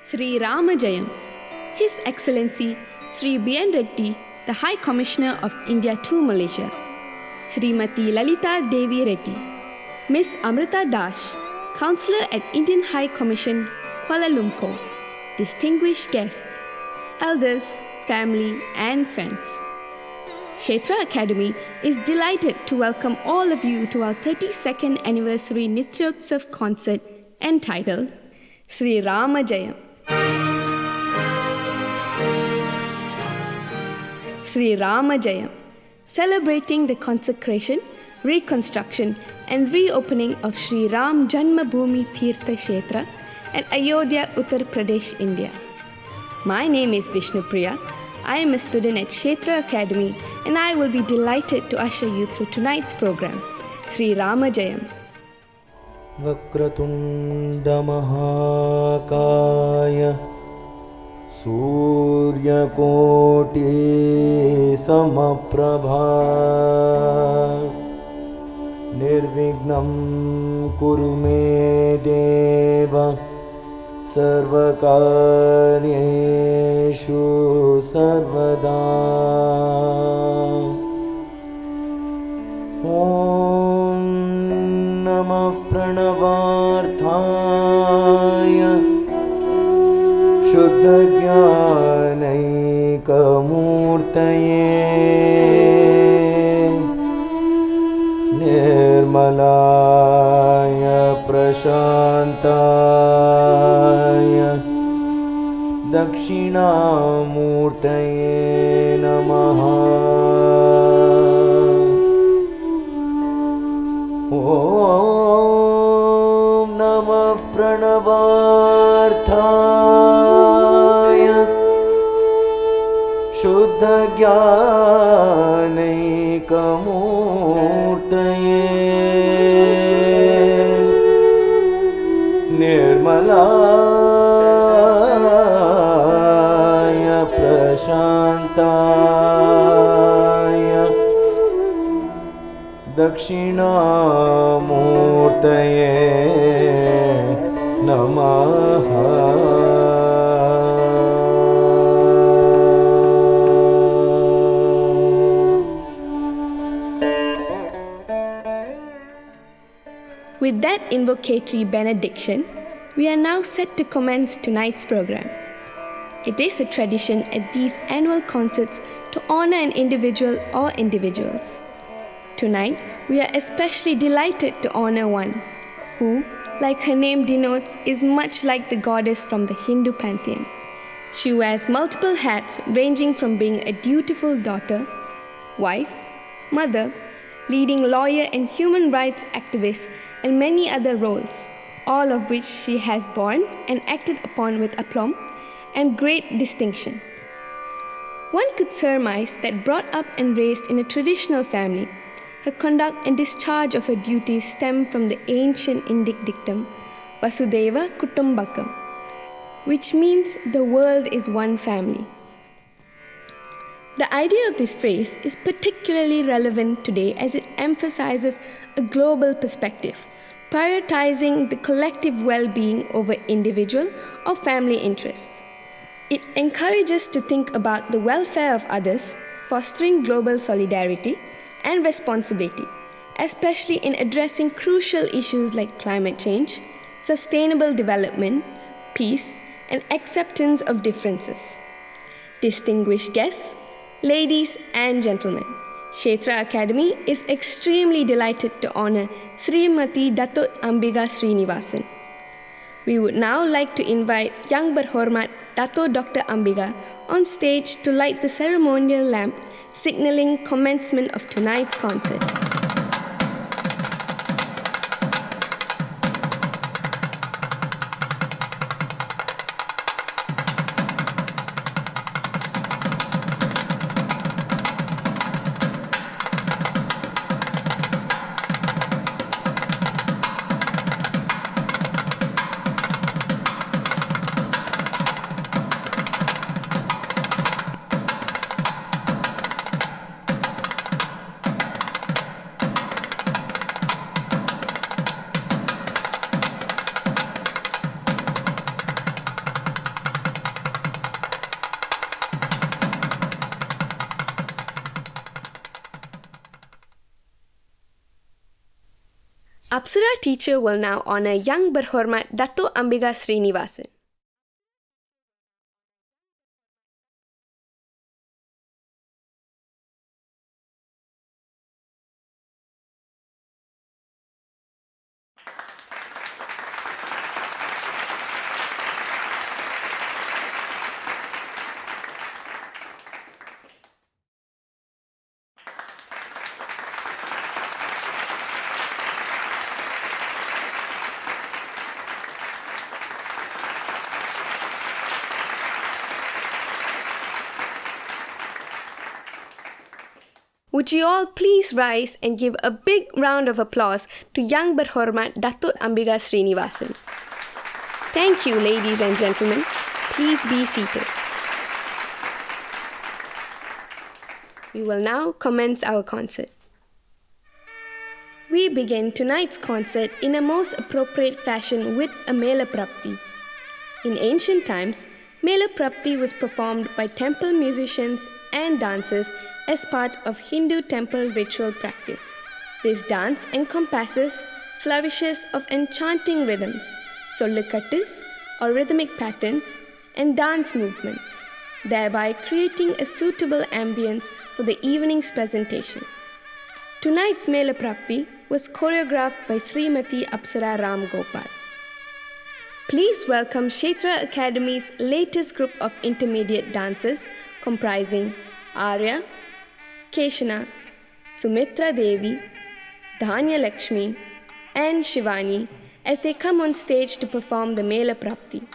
Sri Ramajayam, His Excellency Sri B.N. Reddy, the High Commissioner of India to Malaysia, Srimati Lalita Devi Reddy, Miss Amrita Dash, Councillor at Indian High Commission, Kuala Lumpur, distinguished guests, elders, family and friends. Kshetra Academy is delighted to welcome all of you to our 32nd anniversary Nityotsav concert entitled Sri Ramajayam. Sri Ramajayam, celebrating the consecration, reconstruction and reopening of Sri Ram Janmabhoomi Tirtha Kshetra at Ayodhya, Uttar Pradesh, India. My name is Vishnu Priya. I am a student at Kshetra Academy and I will be delighted to usher you through tonight's program, Sri Ramajayam. Vakratunda Mahakaya Suryakoti Samaprabha Nirvignam Kurume Deva Sarvakaryeshu Sarvada Om Namah Pranavarthaya Shuddha Jnanaika Murtaye Nirmalaya Prashantaya Dakshinamurtaye Namaha. Om Namah Pranavarthaya Shuddha Jnanaika Murtaye Nirmalaya Prashantaya Dakshinamurtaye Namaha. With that invocatory benediction, we are now set to commence tonight's program. It is a tradition at these annual concerts to honor an individual or individuals. Tonight, we are especially delighted to honor one who, like her name denotes, is much like the goddess from the Hindu pantheon. She wears multiple hats ranging from being a dutiful daughter, wife, mother, leading lawyer and human rights activist, and many other roles, all of which she has borne and acted upon with aplomb and great distinction. One could surmise that brought up and raised in a traditional family, her conduct and discharge of her duties stem from the ancient Indic dictum Vasudhaiva Kutumbakam, which means the world is one family. The idea of this phrase is particularly relevant today as it emphasizes a global perspective, prioritizing the collective well-being over individual or family interests. It encourages to think about the welfare of others, fostering global solidarity and responsibility, especially in addressing crucial issues like climate change, sustainable development, peace, and acceptance of differences. Distinguished guests, ladies and gentlemen, Kshetra Academy is extremely delighted to honor Srimati Datuk Ambiga Srinivasan. We would now like to invite Yang Berhormat Dato Dr. Ambiga on stage to light the ceremonial lamp signaling commencement of tonight's concert. Apsara teacher will now honor young Berhormat Dato Ambika Srinivasan. Would you all please rise and give a big round of applause to young Berhormat Dato Ambika Srinivasan. Thank you, ladies and gentlemen. Please be seated. We will now commence our concert. We begin tonight's concert in a most appropriate fashion with a Mela Prapti. In ancient times, Mela Prapti was performed by temple musicians and dancers as part of Hindu temple ritual practice. This dance encompasses flourishes of enchanting rhythms, sollukattus or rhythmic patterns, and dance movements, thereby creating a suitable ambience for the evening's presentation. Tonight's Mela Prapti was choreographed by Srimati Apsara Ram Gopal. Please welcome Kshetra Academy's latest group of intermediate dancers comprising Arya, Keshana, Sumitra Devi, Dhanya Lakshmi, and Shivani as they come on stage to perform the Mela Prapti.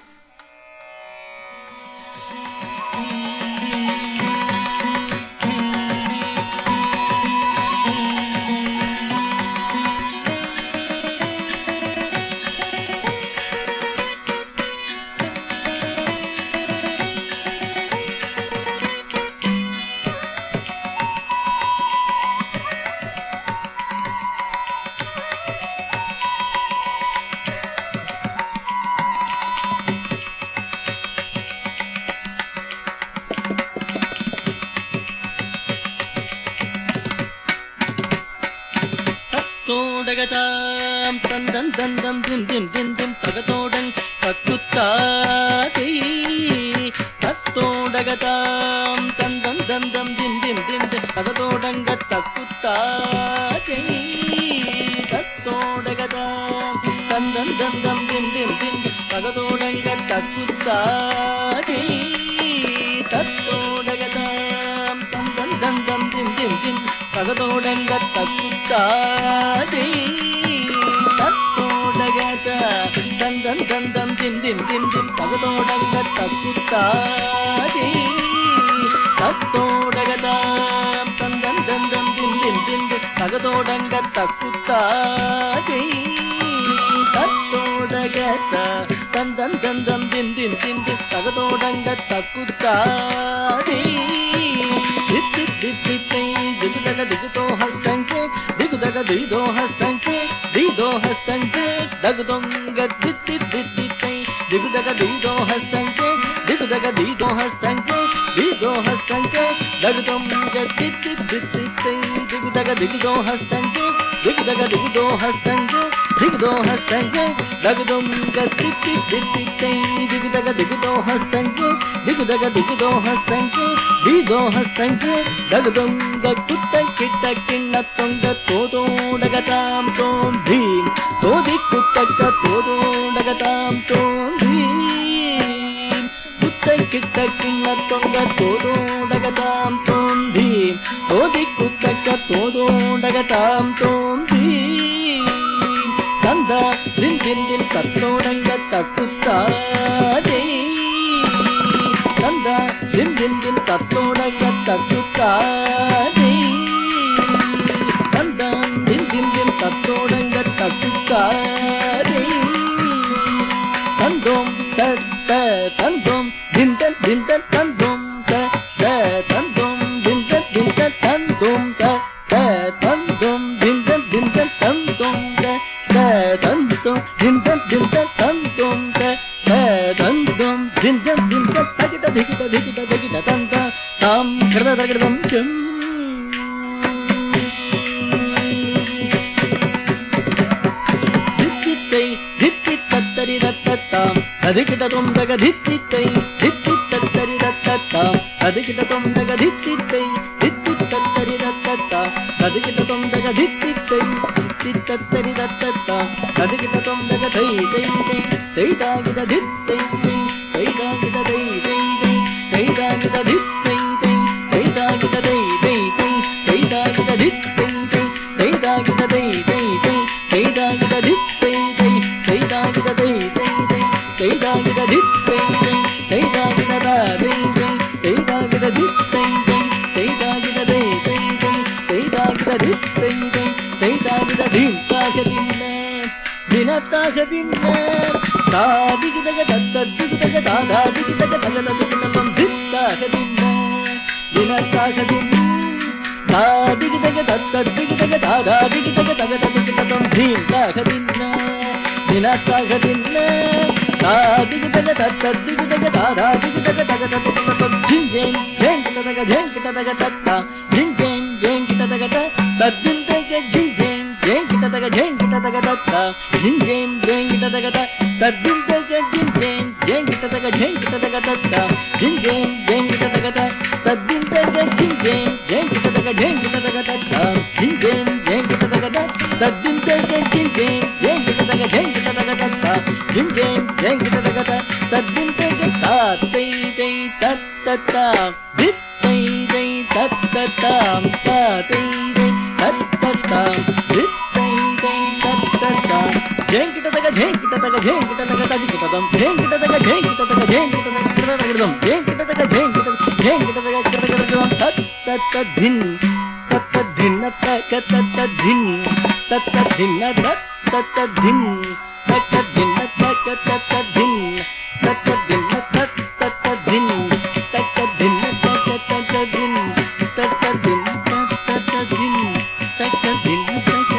தகதாம் தந்தம் தந்தம் Thiem Thiem Thiem Thiem தகதோடன் தக்குத்தாதி தத்தோடகதாம் தந்தம் தந்தம் Thiem Thiem Thiem Thiem தகதோடங்க தக்குத்தாதி தத்தோடகதாம் தந்தம் தந்தம் Thiem Thiem Thiem தகதோடங்க தக்குத்தாதி தத்தோடகதாம் தந்தம் தந்தம் Thiem Thiem Thiem தகதோடங்க தக்குத்தாதி தத்தோடகத தந்தம் தந்தம் திம் திம் திம் திம் தகதோடங்க தக்குத்தாதி தத்தோடகதாம் தந்தம் தந்தம் திம் திம் திம் திம் தகதோடங்க தக்குத்தாதி தத்தோடகத தந்தம் தந்தம் திம் திம் திம் திம் தகதோடங்க தக்குத்தாதி దిగుదగ దిగుతో హస్తంచే దిగుదగ దిదో హస్తంచే దిదో హస్తంచే దగుదొంగ దిత్తి దిత్తితై దిగుదగ దిదో హస్తంచే దిగుదగ దిదో హస్తంచే దిదో హస్తంచే దగుదొంగ దిత్తి దిత్తితై దిగుదగ దిగుదో హస్తంచే దిగుదగ దిగుదో హస్తంచే దిగుదో హస్తంచే దగుదొంగ దిత్తి దిత్తితై దిగుదగ దిగుదో హస్తంచే దిగుదగ దిగుదో హస్తంచే దిదో హస్తంచే దగుదొంగ కుట్ట కిట్ట కిన్న తొంగ తోదోడగతాం తోం భీం తోది కుట్టక తోదోడగతాం తోం భీం కుట్ట కిట్ట కిన్న తొంగ తోదోడగతాం తోం భీం తోది కుట్టక తోదోడగతాం తోం భీం కంద దిన్ దిన్ దిన్ తత్తోడంగ తక్కుతాదే కంద దిన్ దిన్ దిన్ తత్తోడంగ తక్కుతాదే కంద దిన్ దిన్ దిన్ తత్తోడంగ తక్కుతాదే కందోం తత్త కందోం దింటన్ దింటన్ కందోం తత్త కందోం దింటన్ దింటన్ కందోం తత్త కందోం దింటన్ దింటన్ కందోం దంతం దింతం దింతం తంతం దంతం దింతం దింతం తగిట దిగిట దిగిట దిగిట దంత తాం కృత దగడం చెం தத்தரி தத்தத்தாம் ததிகிட தொந்தக தித்தித்தை தித்தி தத்தரி தத்தத்தாம் ததிகிட தொந்தக தித்தித்தை தித்தி தத்தரி தத்தத்தாம் ததிகிட தொந்தக தித்தித்தை தித்தி தத்தரி தத்தத்தாம் ததிகிட தொந்தக தை தை தை தைதாகிட தித்தை தைதாகிட தை தை தை தைதாகிட தித்தை தை தைதாகிட தை தை தை தைதாகிட தித்தை தை தைதாகிட தை தை தை தைதாகிட தித்தை தை தைதாகிட தை தை தை தைதாகிட தித்தை தை தைதாகிட தா தை தை தைதாகிட தித்தை தை தைதாகிட தை தை தை தைதாகிட தித்தை தை தைதாகிட தீம்தாக தின்ன தினத்தாக தின்ன தாதிகிதக தத்ததிகிதக தாதாதிகிதக தகததிகிதகம் தித்தாக தின்ன தினத்தாக தின்ன தாதிகிதக தத்ததிகிதக தாதாதிகிதக தகததிகிதகம் தீம்தாக தின்ன தினத்தாக தின்ன தாதிகிதக தத்ததிகிதக தாதாதிகிதக தகததிகிதகம் ஜிஞ்சேன் ஜேங்கிதக ஜேங்கிதக தத்தா ஜிஞ்சேன் ஜேங்கிதக தத்திந்தக ஜிஞ்சேன் ஜேங்கிதக ஜேங்கிதக தத்தா ஜிஞ்சேன் ஜேங்கிதக தத்திந்தக ஜிஞ்சேன் ஜேங்கிதக ஜேங்கிதக தத்தா ஜிஞ்சேன் ஜேங்கிதக தத்திந்தக ஜிஞ்சேன் ஜேங்கிதக ஜேங்கிதக தத்தா ஜிஞ்சேன் ஜேங்கிதக தத்திந்தக ஜிஞ்சேன் ஜேங்கிதக ஜேங்கிதக தத்தா ஜிஞ்சேன் ஜேங்கிதக தத்திந்தக தாத்தை தை தத்தத்தா தித்தை தை தத்தத்தாம் தாத்தை தை தத்தத்தாம் தித்தை தை தத்தத்தாம் ஜேங்கிதக ஜேங்கிதக ஜேங்கிதக ததிகிதகம் ஜேங்கிதக ஜேங்கிதக ஜேங்கிதக கிருதகிருதம் ஜேங்கிதக ஜேங்கிதக ஜேங்கிதக கிருதகிருதம் தத்தத்தின் தத்தத்தின் தத்தத்தின் தத்தத்தின் தத்தத்தின் தத்தத்தின் தத்தத்தின் தத்தத்தின் தத்தத்தின் தத்தத்தின் தத்தத்தின் தத்தத்தின் தத்தத்தின்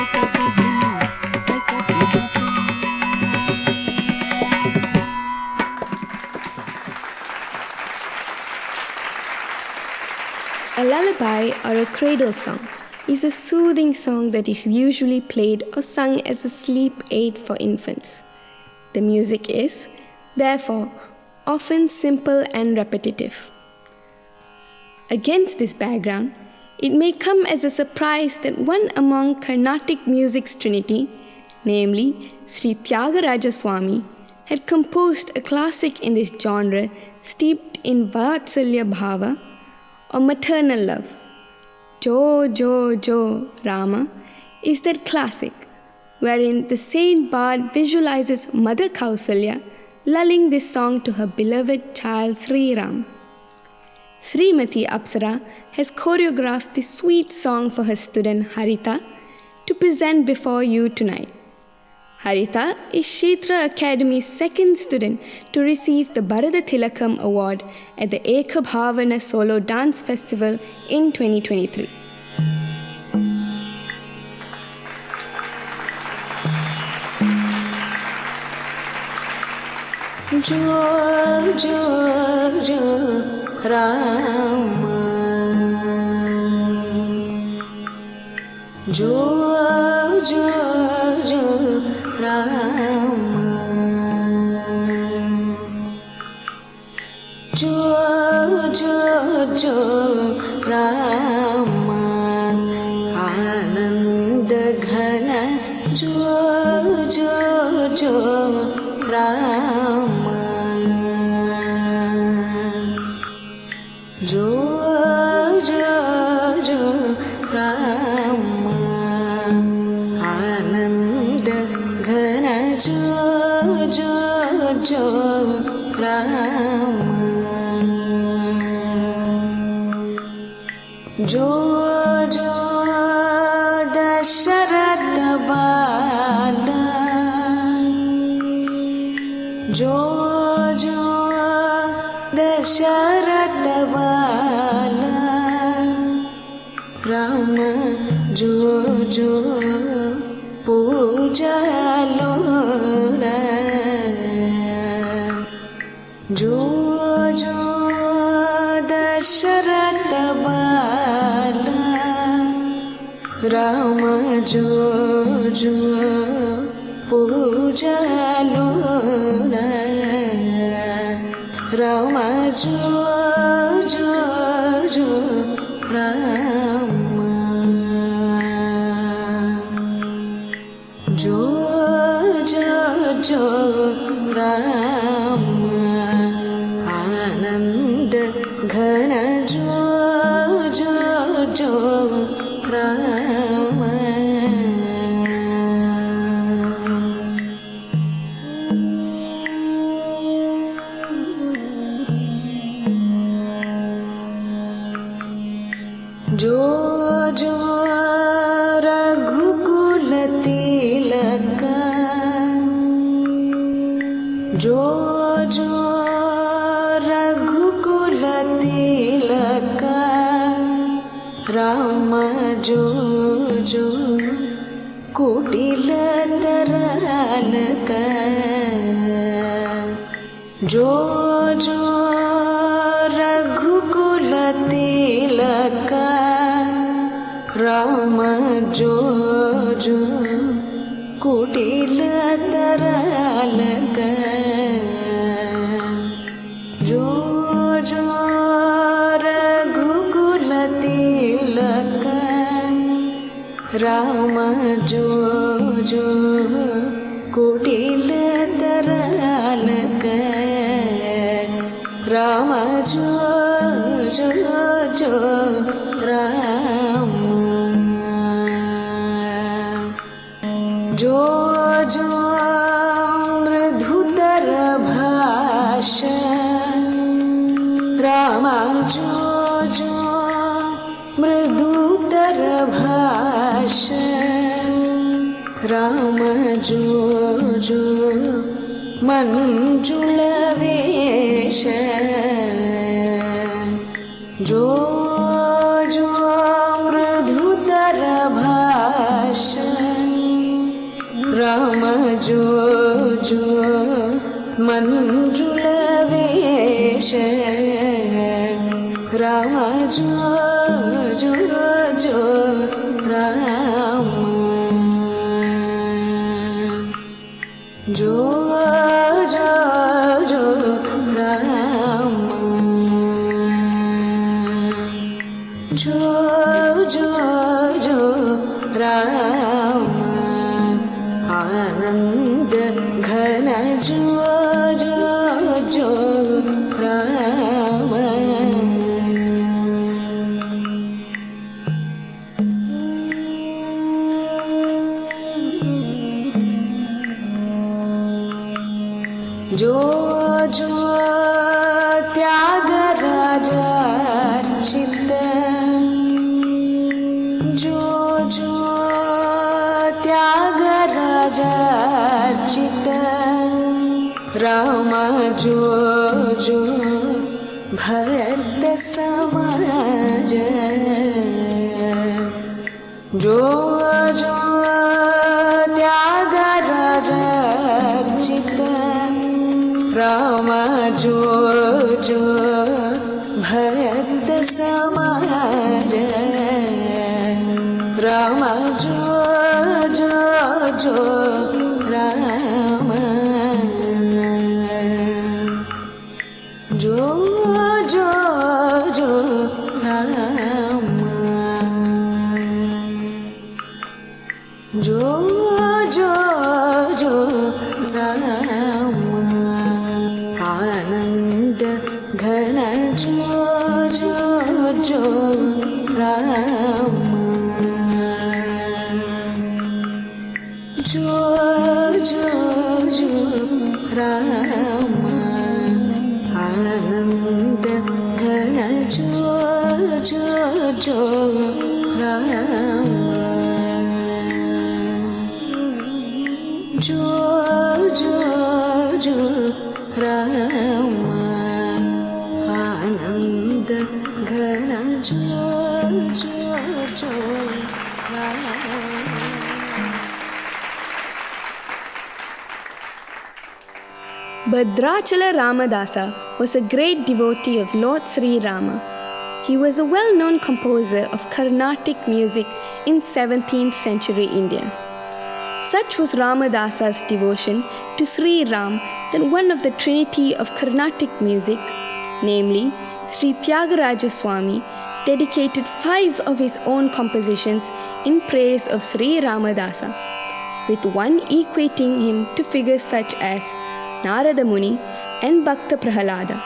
A lullaby or a cradle song is a soothing song that is usually played or sung as a sleep aid for infants. The music is, therefore, often simple and repetitive. Against this background, it may come as a surprise that one among Carnatic music's trinity, namely Sri Tyagaraja Swami, had composed a classic in this genre steeped in Vatsalya Bhava or maternal love. Jo Jo Jo Rama is that classic wherein the saint bard visualizes Mother Kausalya lulling this song to her beloved child Sri Ram. Srimati Apsara has choreographed this sweet song for her student Harita to present before you tonight. Harita is Kshetra Academy's second student to receive the Bharata Tilakam Award at the Eka Bhavana Solo Dance Festival in 2023. Jo Jo Jo Rama Jo Jo Jo Rama Jo Jo Jo Rama Anand Ghana Jo Jo Jo Rama Jo Jo Jo Rama Anand Ghana Jo Jo Jo Rama Jo Jo Dasharatha Bala Jo Jo Dasharatha Bala Rama Jo Jo Puja Lora Jo Jo Dasharatha Bala Rama Jo Jo పూజలో రామ జో జో జో రామ జో జో జో రామ ఆనంద ఘన జో జో జో రామ जो जो रघुकुल तिलक जो जो रघुकुल तिलक राम जो जो कुटिल तरलक जो जो रघुकुल तिलक राम जो जो कुटिल तरलक जो जो रघुकुल तिलक राम जो जो कुटिल तरलक राम जो जो जो राम जो जो मृदुतर भाष राम जो जो मृदुतर भाष राम जो जो मंजुल वेश जो जो मृदुतर भाष राम जो जो मंजुल वेश राम जो जो जो राम जो जो जो राम जो जो जो राम आनंद घन जो जो जो राम जो जो त्यागराजार्चित जो जो त्यागराजार्चित राम जो जो भरत समाज जो जो त्यागराजार्चित राम जो जो भरत समाज राम जो जो जो राम जो जो जो राम जो जो जो राम आनंद घन जो जो जो राम जो जो जो राम आनंद घन जो जो जो राम जो जो जो राम आनंद घन जो जो जो Ram Bhadrachala Ramadasa was a great devotee of Lord Sri Rama. He was a well-known composer of Carnatic music in 17th century India. Such was Ramadasa's devotion to Sri Ram that one of the trinity of Carnatic music, namely Sri Tyagaraja Swami, dedicated 5 of his own compositions in praise of Sri Ramadasa, with one equating him to figures such as Narada Muni and Bhakta Prahalada.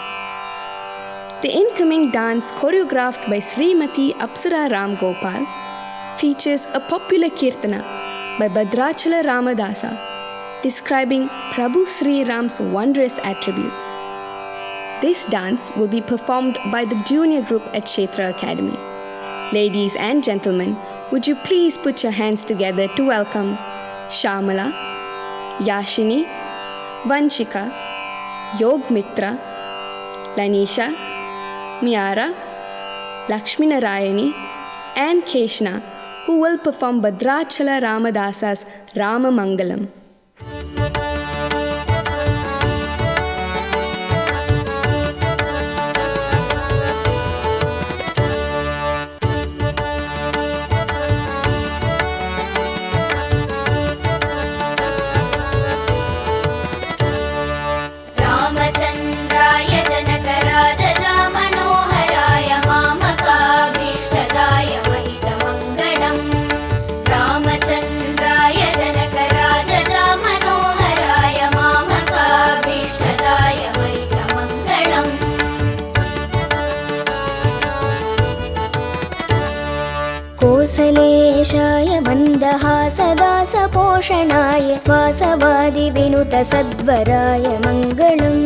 The incoming dance, choreographed by Srimati Apsara Ram Gopal, features a popular kirtana by Bhadrachala Ramadasa describing Prabhu Sri Ram's wondrous attributes. This dance will be performed by the junior group at Kshetra Academy. Ladies and gentlemen, would you please put your hands together to welcome Shamala, Yashini, Vanshika, Yog Mitra, Lanisha, Miara, Lakshmi Narayani, and Keshna, who will perform Bhadrachala Ramadasa's Rama Mangalam. कोसलेशाय मन्दहासदासपोषणाय वासवादिविनुतसद्वराय मङ्गलम्।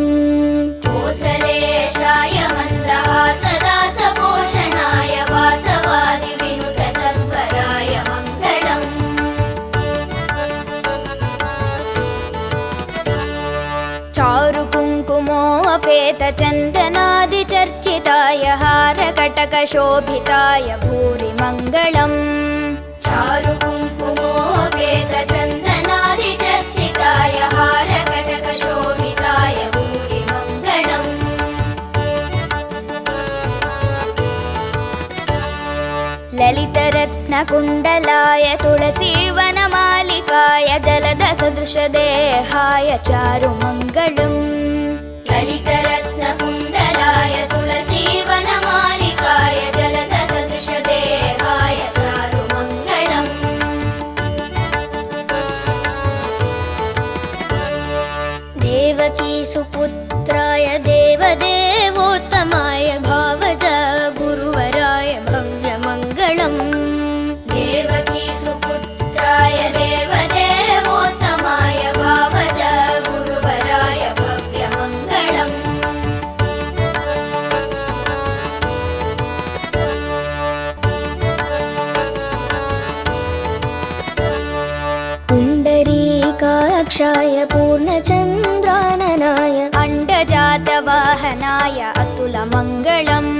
कोसलेशाय मन्दहासदासपोषणाय वासवादिविनुतसद्वराय मङ्गलम्। चारुकुङ्कुमोऽपेतचन्दनादिचर्चिताय हारकटकशोभिताय भूरि मङ्गलम्। चारुकुङ्कुमोऽपेतचन्दनादिचर्चिताय हारकटकशोभिताय भूरि मङ्गलम्। ललितरत्नकुण्डलाय तुलसीवनमालिकाय जलदसदृशदेहाय चारुमङ्गलम्। ललितरत्नकुण्डलाय तुलसीवनमालिकाय जलदसदृशदेहाय चारुमङ्गलम्। देवकी सुपुत्राय देवदेवोत्तमाय भावज गुरुवराय भव्यमङ्गलम्। देवकी सुपुत्राय देवदेवोत्तमाय भावज गुरुवराय भव्यमङ्गलम्। पुण्डरीकाक्षाय पूर्णचन्द्राननाय अण्डजातवाहनाय अतुलमङ्गलम्।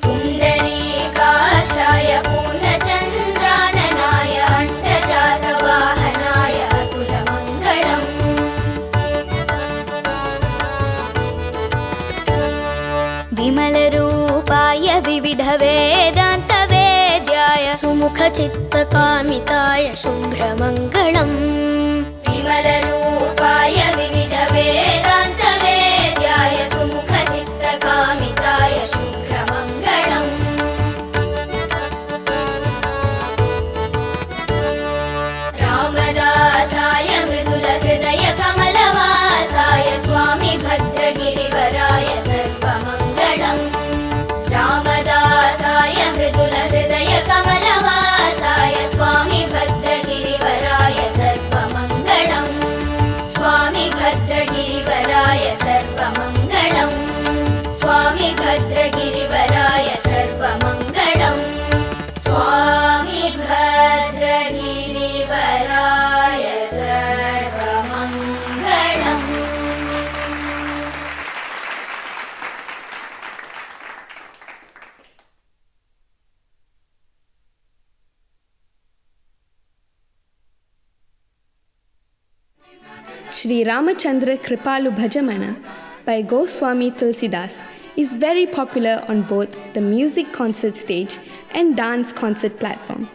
पुण्डरीकाक्षाय पूर्णचन्द्राननाय अण्डजातवाहनाय अतुलमङ्गलम्। विमलरूपाय विविधवेदान्तवेद्याय सुमुखचित्तकामिताय शुभ्रमङ्गलम्। विमलरूपाय विविधवेदान्तवेद्याय सुमुखचित्तकामिताय शुभ्रमङ्गलम्। रामदासाय मृदुलहृदयकमलवासाय स्वामी भद्रगिरिवराय सर्वमङ्गलम्। रामदासाय मृदुलहृदयकमलवासाय स्वामी भद्रगिरिवराय सर्वमङ्गलम्। स्वामी भद्रगिरिवराय सर्वमङ्गलम्। स्वामी भद्रगिरिवराय सर्वमङ्गलम्। स्वामी भद्रगिरिवराय सर्वमङ्गलम्। Sri Ramachandra Kripalu Bhajamana by Goswami Tulsidas is very popular on both the music concert stage and dance concert platform.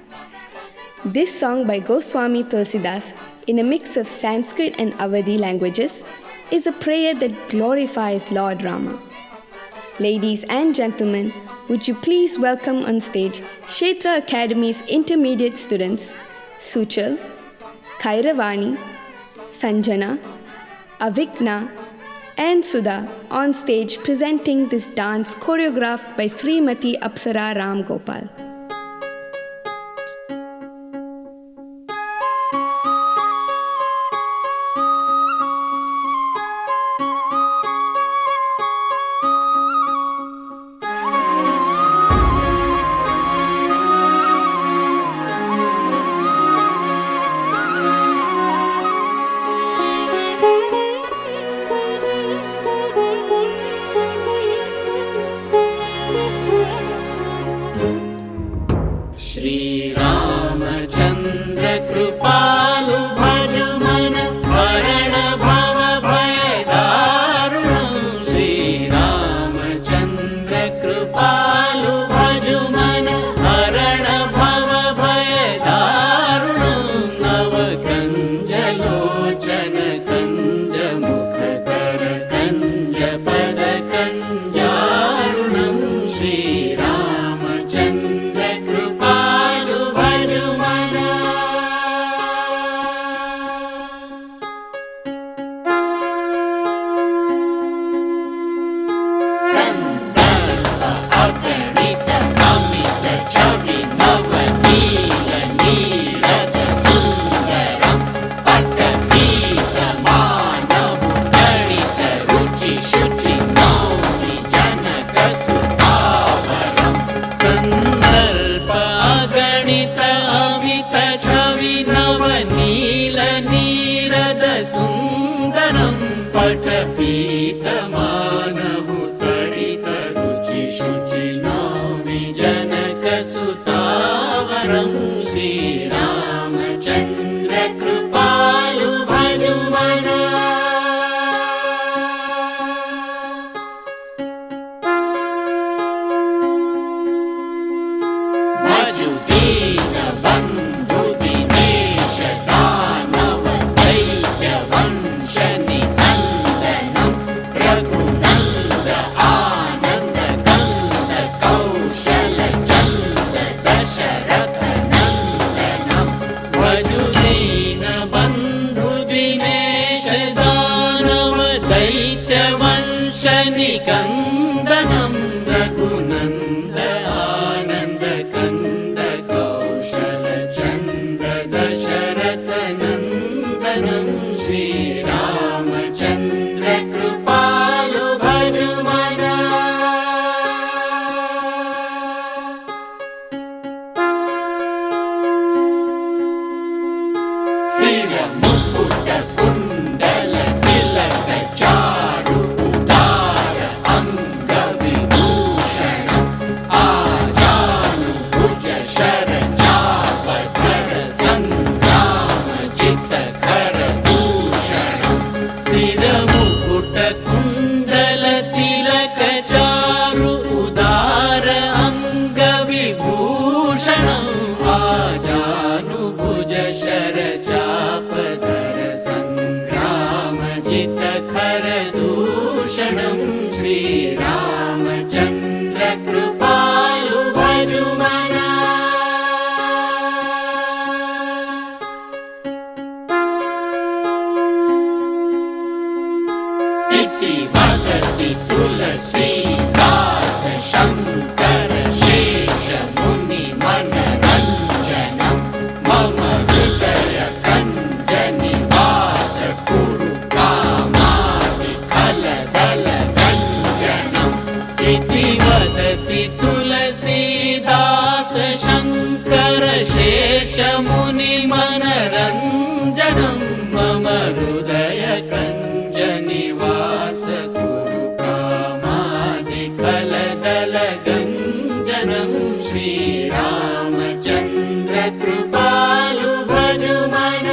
This song by Goswami Tulsidas in a mix of Sanskrit and Awadhi languages, is a prayer that glorifies Lord Rama. Ladies and gentlemen, would you please welcome on stage Kshetra Academy's intermediate students Suchal, Kairavani, Sanjana, Avikna and Sudha on stage presenting this dance choreographed by Srimati Apsara Ram Gopal. Shri Ramchandra कृपालु भजु मन हरण भव भय दारुणं श्रीरामचन्द्र कृपालु भजु मन हरण भव भय दारुणं नव कञ्जलोचन कञ्ज मुख कर कञ्ज पद कञ्जारुणं श्रीरामचन्द्र कृपालु भजु मन कंदर्प अगणित अमित छवि नवनील नीरद सुन्दरं पटपीत मानव गणित रुचि शुचि नौमि जनक सुतावरं कंदर्प अगणित अमित छवि नवनील नीरद सुन्दरं पटपीत मानव तडित रुचि शुचि नौमि जनक सुतावरं श्रीरामचन्द्र कृपालु भजु मन भजु दीन बन्धु दिनेश दानव दैत्य वंश निकन्दनं रघुनन्द आनन्द कन्द कौशल चन्द दशरथ नन्दनं भजु दीन बन्धु दिनेश दानव दैत्य वंश निकन्दनं रघुनन्द आनन्द कन्द कौशल चन्द दशरथ नन्दनं श्रीरामचन्द्र कृपालु भजु मन सिर मुकुट कुण्डल तिलक चारु उदार अंग विभूषणं आजानुभुज शर चाप धर संग्राम जित खर दूषणं सिर मुकुट कुण्डल तिलक चारु उदार अंग विभूषणं आजानुभुज शर चाप धर संग्राम जित खर दूषणं श्रीरामचन्द्र कृपालु भजु मन इति वदति तुलसीदास शङ्कर शेष मुनि मनरञ्जनं मम हृदय कञ्ज निवास कुरु कामादि खलदल गञ्जनम् इति वदति तुलसीदास शङ्कर शेष मुनि मनरञ्जनं मम हृदय कञ्ज निवास कुरु कामादि खलदल गञ्जनं श्रीरामचन्द्र कृपालु भजु मन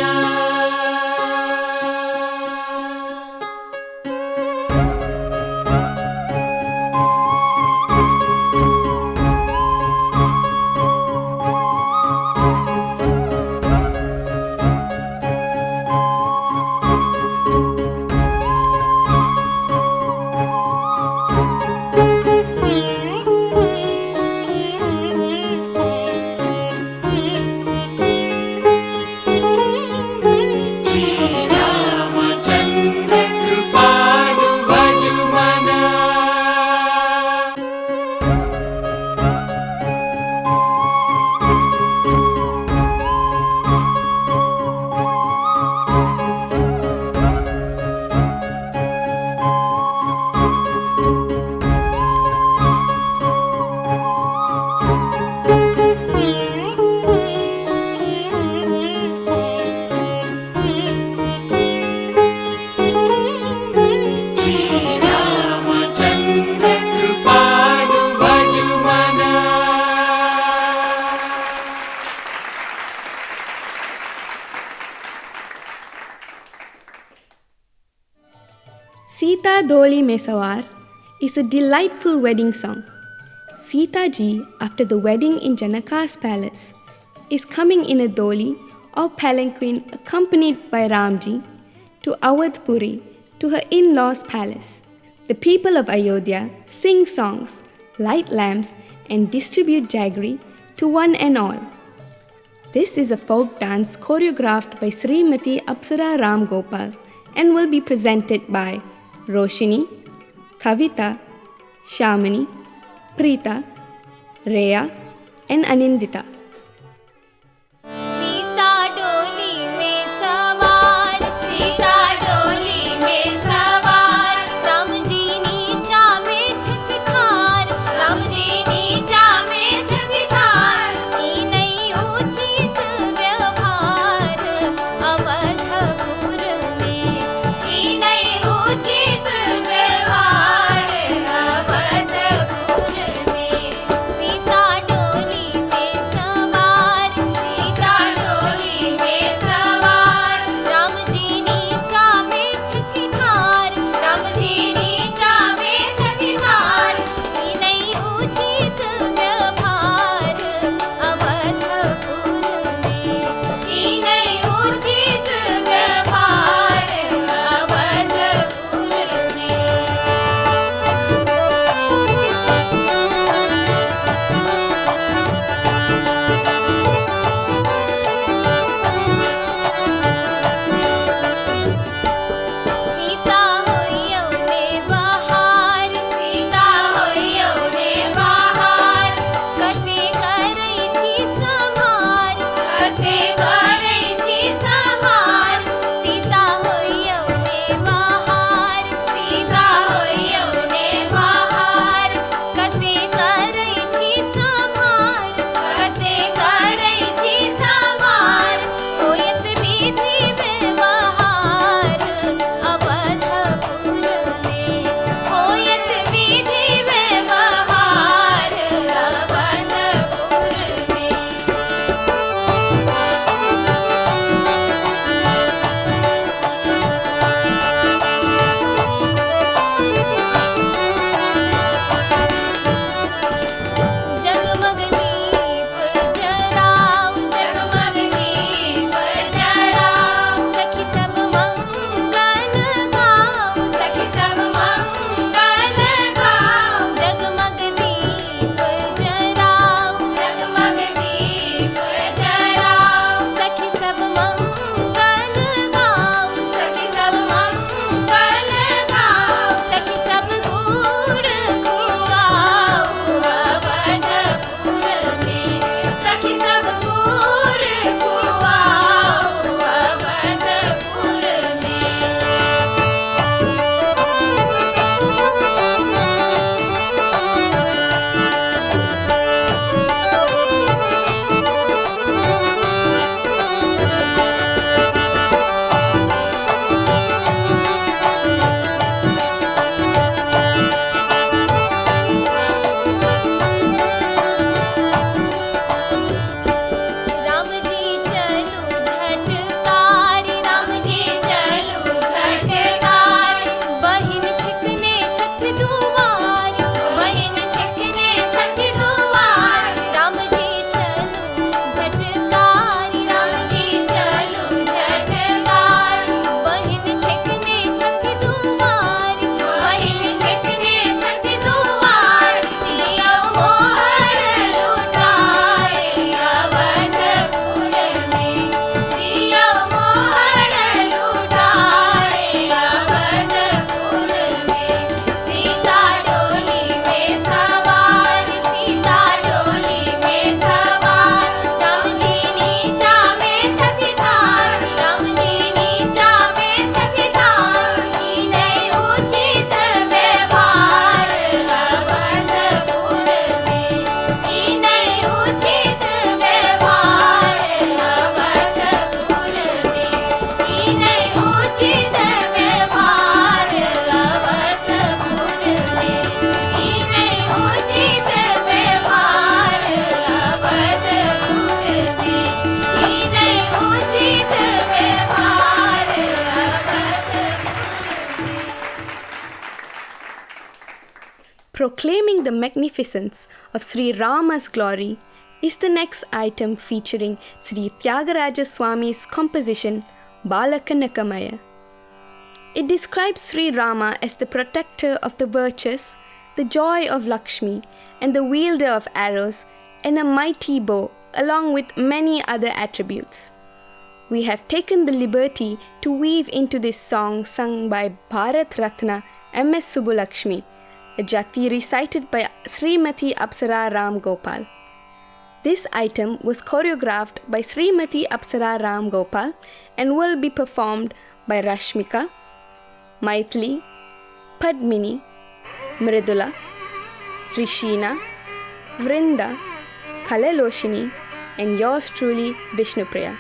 Doli Mein Sawar is a delightful wedding song. Sita ji, after the wedding in Janaka's palace, is coming in a doli or palanquin accompanied by Ramji to Awadhpuri to her in-laws' palace. The people of Ayodhya sing songs, light lamps, and distribute jaggery to one and all. This is a folk dance choreographed by Srimati Apsara Ram Gopal and will be presented by Roshini, Kavita, Shamini, Preeta, Rhea, and Anindita. Sita डोली में सवार, सीता डोली में सवार, राम जी नीचा में छत ठार, राम जी नीचा में छत ठार, ई नहीं उचित व्यवहार अवधपुर में, ई नहीं उचित व्यवहार अवधपुर में, सीता डोली में सवार। proclaiming the magnificence of Sri Rama's glory, is the next item featuring Sri Tyagaraja Swami's composition Balakannakamaya. It describes Sri Rama as the protector of the virtuous, the joy of Lakshmi, and the wielder of arrows and a mighty bow, along with many other attributes. We have taken the liberty to weave into this song sung by Bharat Ratna M.S. Subbulakshmi, a jati recited by Srimati Apsara Ram Gopal. This item was choreographed by Srimati Apsara Ram Gopal and will be performed by Rashmika, Maithili, Padmini, Mridula, Rishina, Vrinda, Kalaloshini, and yours truly, Vishnupriya.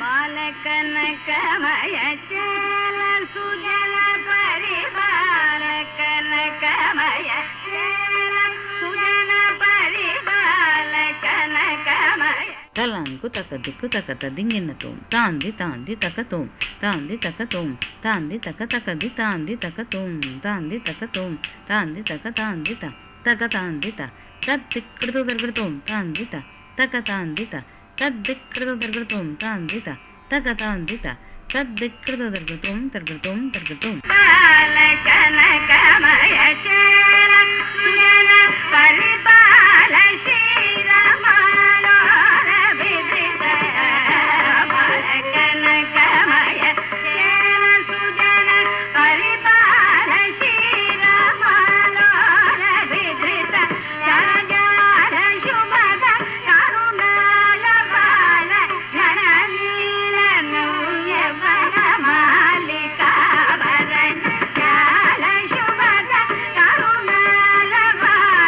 Balakannakamaya chala sujana paribalakannakamaya chala sujana paribalakannakamaya. Talanku takadikku takata dinginnatum tandi tandi takatum tandi takatum tandi takatakadi tandi takatum tandi takatum tandi takatandita takatandita taddikkritu dargratum tandita takatandita taddikkritu dargratum tandita takatandita taddikkritu dargratum dargratum dargratum. Balakannakamaya chala sujana paribala Shriramalola vidrita. Balakannakamaya chala sujana paribala Shriramalola vidrita. Sarajala shubhada karunala bala jananila nuyavana malika varan. Jala shubhada karunala bala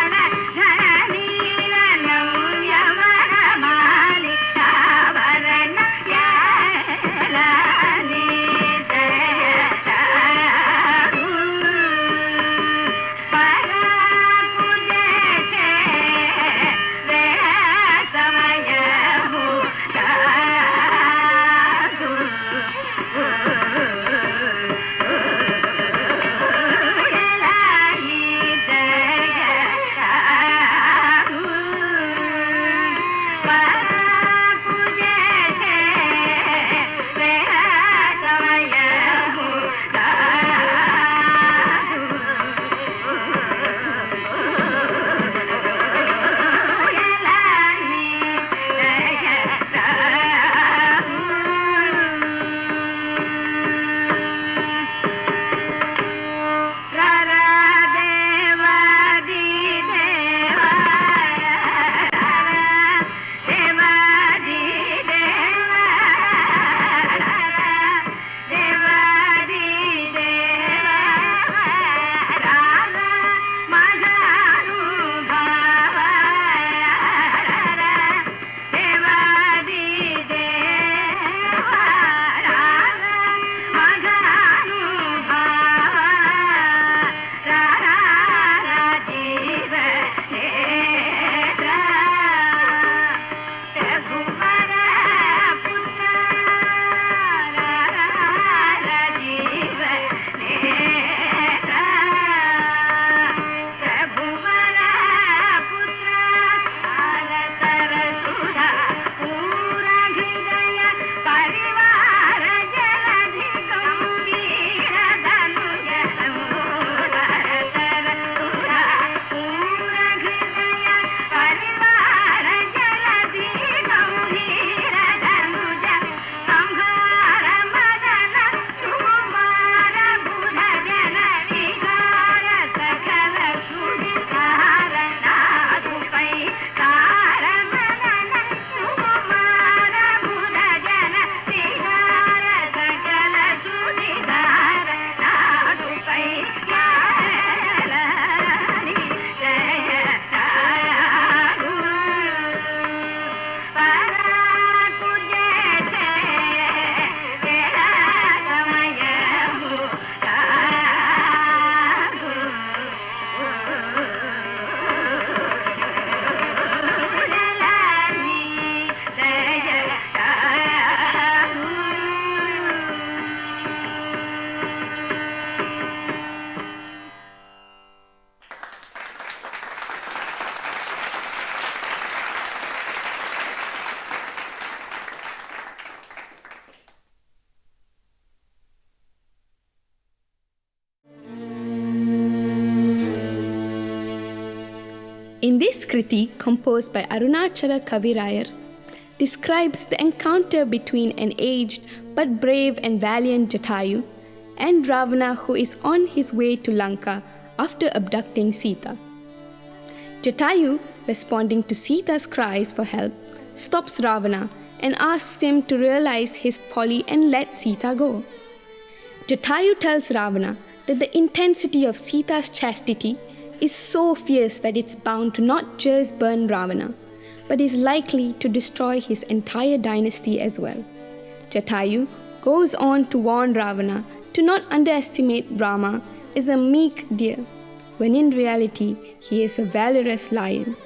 In this Kriti, composed by Arunachala Kavirayar, describes the encounter between an aged but brave and valiant Jatayu and Ravana, who is on his way to Lanka after abducting Sita. Jatayu, responding to Sita's cries for help, stops Ravana and asks him to realize his folly and let Sita go. Jatayu tells Ravana that the intensity of Sita's chastity is so fierce that it's bound to not just burn Ravana, but is likely to destroy his entire dynasty as well. Jatayu goes on to warn Ravana to not underestimate Rama as a meek deer, when in reality he is a valorous lion.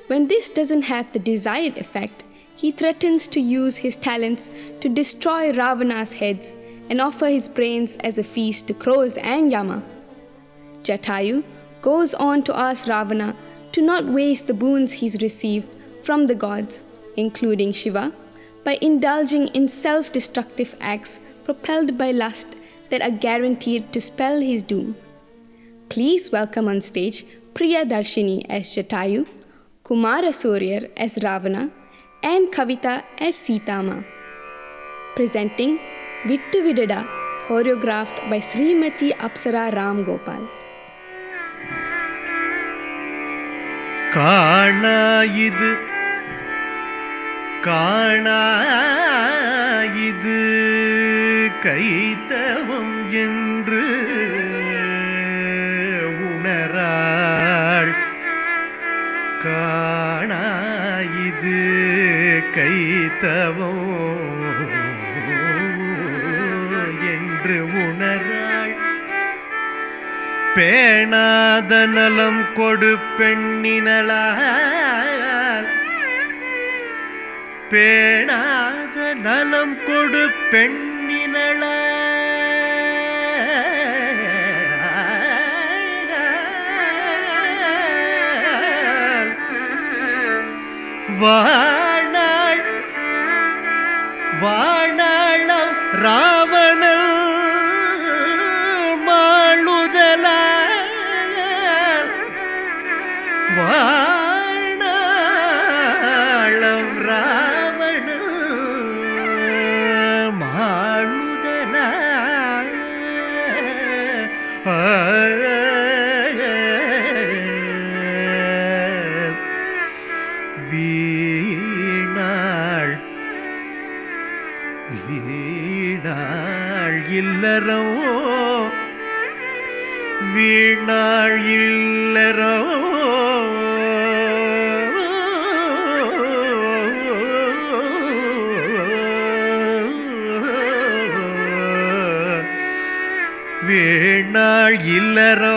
When this doesn't have the desired effect, he threatens to use his talents to destroy Ravana's heads and offer his brains as a feast to crows and Yama. Jatayu goes on to ask Ravana to not waste the boons he's received from the gods, including Shiva, by indulging in self-destructive acts propelled by lust that are guaranteed to spell his doom. Please welcome on stage Priya Darshini as Jatayu, Kumara Suryar as Ravana, and Kavita as Sitama. Presenting Vittu Vidada, choreographed by Srimati Apsara Ram Gopal. காணாயிது கைத்தவம் என்று உணராள் காணாயிது கைத்தவம் என்று உணராள் பேணாத நலம் கொடு பெண்ணினளால் பேணாத நலம் கொடு பெண்ணினளால் வாணாள் வாணாளம் ராவணன் வாணாளம் ராவண மாளுதல வீணாள் வீணாள் இல்லறோ வீணாள் இல்லறோ வீணாள் இல்லறோ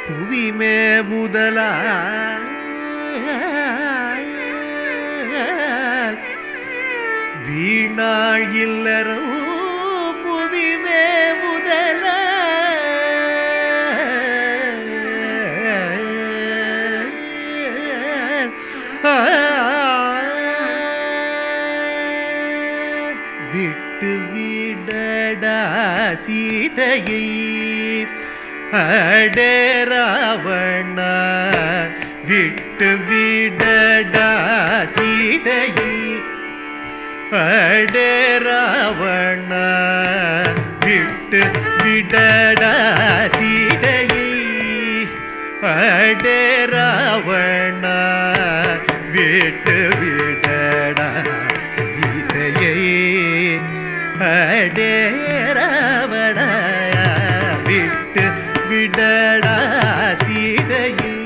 புவிமே முதலா வீணாள் இல்லறோ புவிமே முதல விட்டு விடடா சீதையை அடே ராவண விட்டு விடடா சீதையை அடே ராவண விட்டு விடடா சீதையை அடே ராவண விட்டு விடடா சீதையை அடே ராவண விட்டு விடடா சீதையை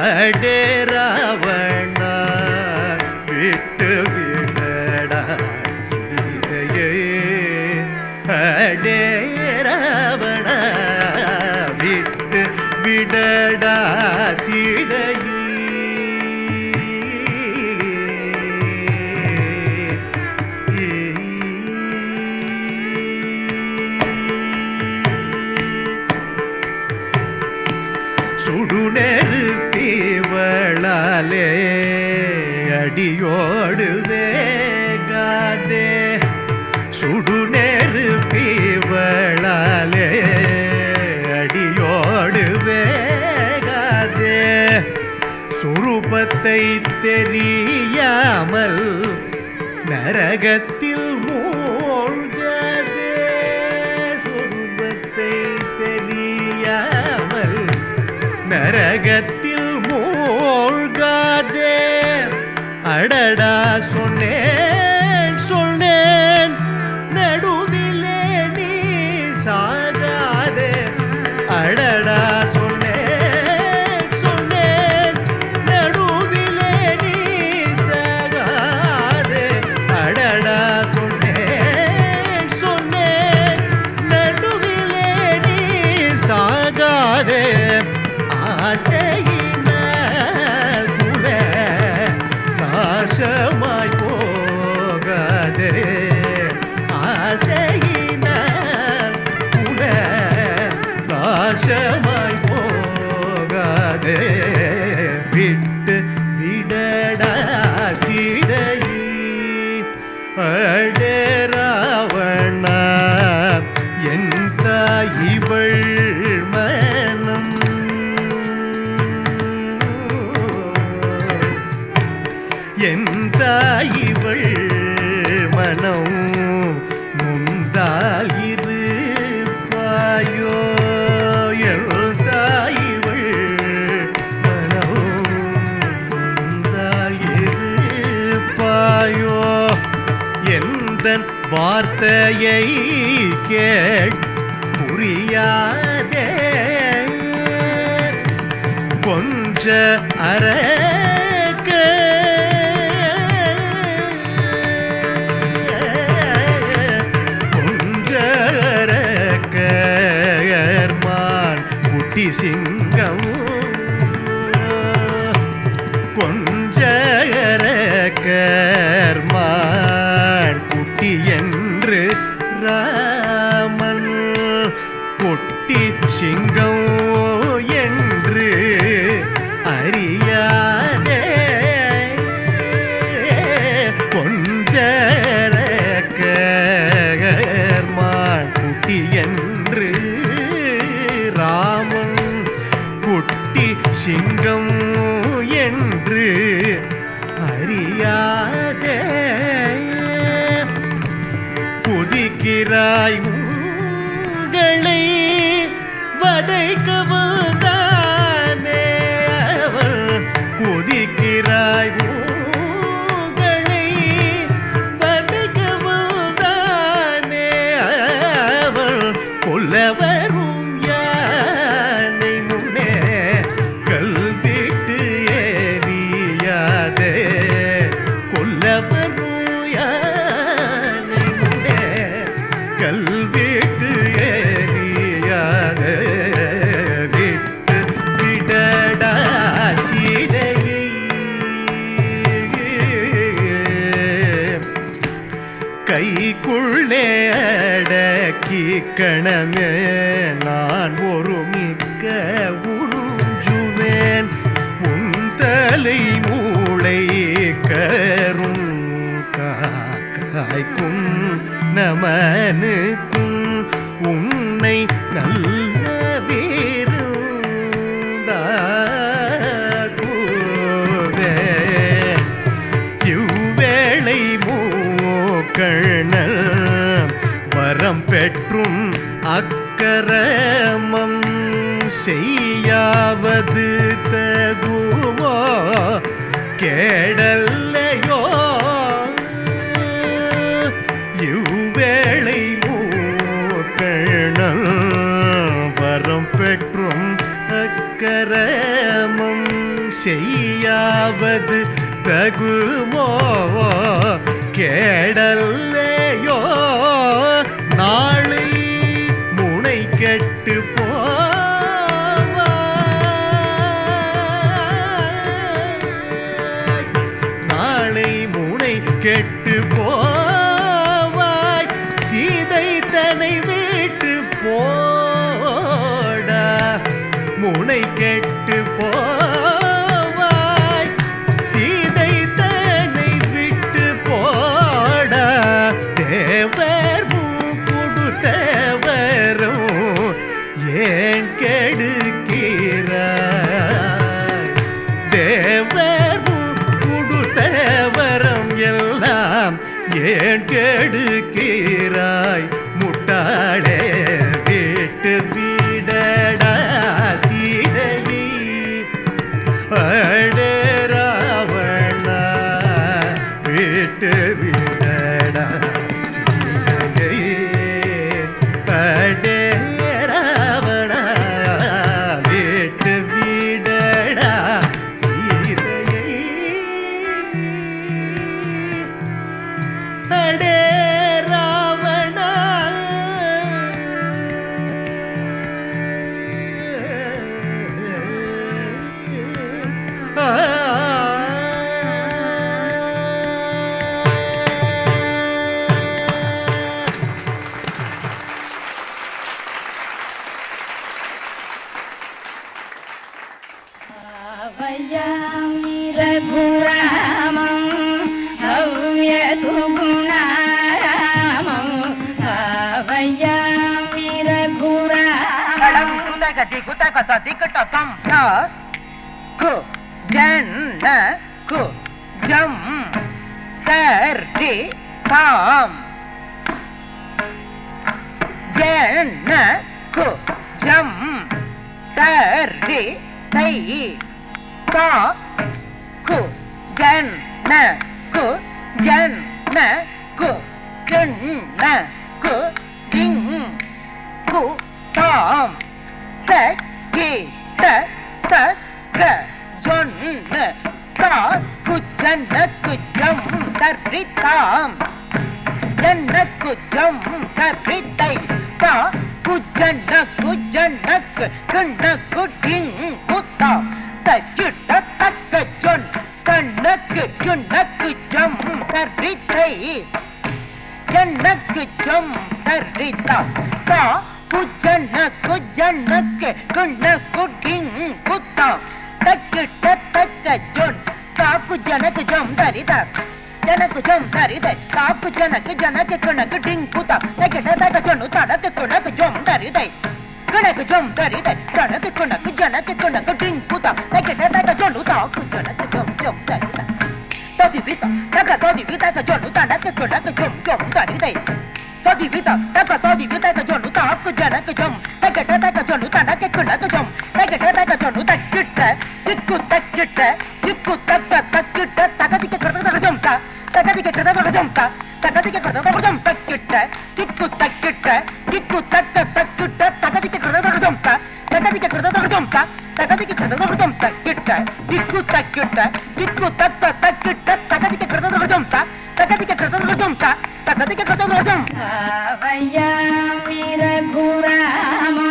அடே ராவண விட்டு விடடா சீதையை அடே ராவண விட்டு விடடா சீதையை சுடுநெருப்பிவளாலே அடியோடு வேகாதே சுடுநெருப்பிவளாலே அடியோடு வேகாதே சொரூபத்தை தெரியாமல் நரகத்தில் மூழ்காதே சொரூபத்தை தெரியாமல் நரகத்தில் மூழ்காதே அடடா சொன்னேன் சொன்னேன் நடுவிலே நீ சாகாதே அடடா சொன்னேன் சொன்னேன் நடுவிலே நீ சாகாதே அடடா சொன்னேன் சொன்னேன் நடுவிலே நீ சாகாதே ஆசையினால் கூட நாசமாய் போகாதே ஆசையினால் கூட நாசமாய் போகாதே விட்டு விடடா சீதை அடே ராவணா என் தாயிவள் மனம் என் தாயிவள் மனம் முந்தால் இருப்பாயோ என் தாயிவள் மனம் முந்தால் இருப்பாயோ எந்தன் வார்த்தையை கேட் புரியாதே கொஞ்ச அரக்க கொஞ்ச அரக்கர்மான் குட்டி சிங்கம் கொஞ்ச அரக்கர்மான் குட்டி என்று ராமன் கொட்டி சிங்கம் என்று அறியாதே கொஞ்சரக்கர்மான் குட்டி என்று ராமன் குட்டி சிங்கம் என்று அறியாதே குதிக்கிறாய் உங்களை வதைக்கவுதானே அவள் குதிக்கிறாய் உங்களை வதைக்கவுதானே அவள் கொல்லவரும் யானை முன்னே கல்விட்டு ஏறியாதே கொல்லவரும் யானை முன்னே கல்விட்டு ஏறியாதே விட்டு விடடா சீதையை கைக்குள்ளே அடக்கி கணமே நான் ஒரு மிக்க உருஞ்சுவேன் உன் தலை மூளை கரும் காய்க்கும் நமனுக்கும் உன்னை நல்ல வீருந்தாவே இவ்வேளை மூக்கண்ணல் வரம் பெற்றும் அக்கரமம் செய்யாவது தகுமோ கேடல்லையோ இவ்வேளை மூக்கண்ணல் வரம் பெற்றும் அக்கரமம் செய்யாவது தகுமோ கேடல்லையோ நாளை முனை கெட்டு நாளை முனை கெட்டு போவாய் சீதை தன்னை விட்டு போடா முனை கெட்டு போவாய் சீதை தன்னை விட்டு போடா தேவர் கொடுத்தவரும் ஏன் கெடுக்கி ஏன் கெடுக்கிறாய் முட்டாளே விட்டு விடடா சீதையை அடே ராவணா விட்டு விடடா சீதையை அடே ராவணா விட்டு விடடா சீதையை அடே ராவணா वयं रघुरामं भव्य सुगुणारामं वयं रघुरामं कुतकति कुतकति कुतकं न कु जन कु जम तर्हि ताम जन कु जम तर्हि तै का कु जन कु जन कु जन कु डिंग कु ताम तकी त सक जन का कुजन कुजम तरिताम जन कुजम तरितै का कुजन कुजनक कुंड कुटिंग कुता तजुट तक जन कनक जुनक जम तरितै जनक जम तरिता का कुजनक कुजनक कुंड कुटिंग कुता तजुट तक जन का कुजनक जम तरिता जनक जम तरितै का कुजनक जनक कुनक डिंग कुता तजुट तक जन तड़क कुनक जम तरितै कुनक जम तरितै तड़क कुनक जनक कुनक डिंग कुता तजुट तक जन ता कुजनक जम जम तरितै तदिविता तक तदिविता का जन तड़क कुनक जम जम तरितै तदिविता तक तदिविता का जन ता कुजनक जम तजुट तक जन तड़क कुनक जम तजुट तक जन तजुट तिक्कु तजुट तिक्कु तक तजुट तकदिक करता जम ता तकदिक करता जम ता तकदिक करता जम तजुट तिक्कु तजुट तिक्कु तक तजुट तकदिक करता जम ता तकदिक करता जम ता तकदिक करता जम तजुट तिक्कु तजुट तिक्कु तक तजुट तकदिक करता जम ता तकदिक करता जम ता तकदिक करता जम वयं रघुरामं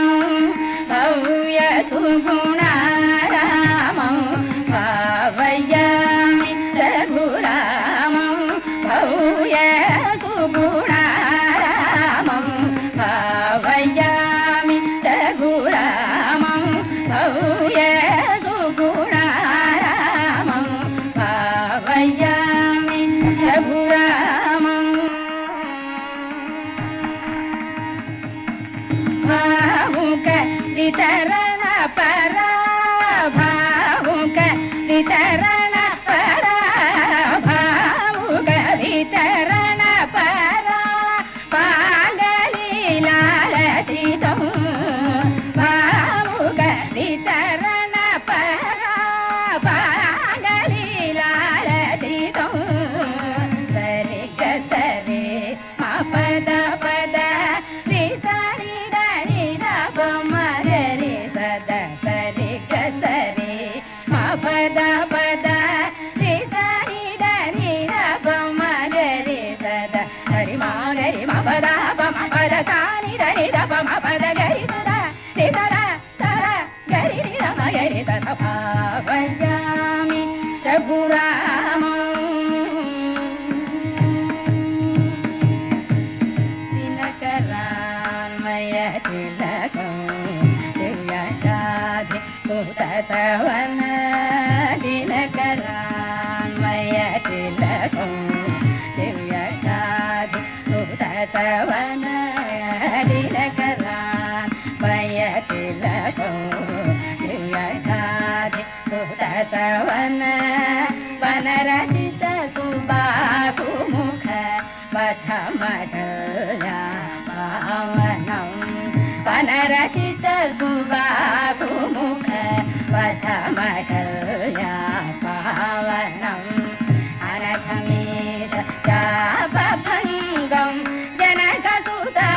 भव्य सुगुणारामं वयं रघुरामं भव्य सुगुणारामं वयं रघुरामं भव्य सुगुणारामं वयं रघुरामं भावुक वितरण परा भावुक वितरण परा भावुक वितरण परा पागली लालसितं भावुक वितरण परा पागली लालसितं सरि ग सरि मा पद पद रि सरि द रि द प म ग रि स द सरि ग सरि मा पद पद रि सरि द रि द प म ग रि स द हरि मा ग रि मा पद प म पद सा नि द रि द प म पद ग रि स द रि स द स द ग रि रि द म ग रि स द भावयामि रघुरामं दिनकरान्मय तिलकं दिव्यशाधि सुतसवन दिनकरान्मय तिलकं दिव्यशाधि सुतसवन दिनकरान्मय तिलकं दिव्यशाधि सुतसवन वनरचित सुबाहुमुख पथमकल्या पावनं वनरचित सुबाहुमुख पथमकल्या पावनं अनघमीश चापभङ्गं जनकसुता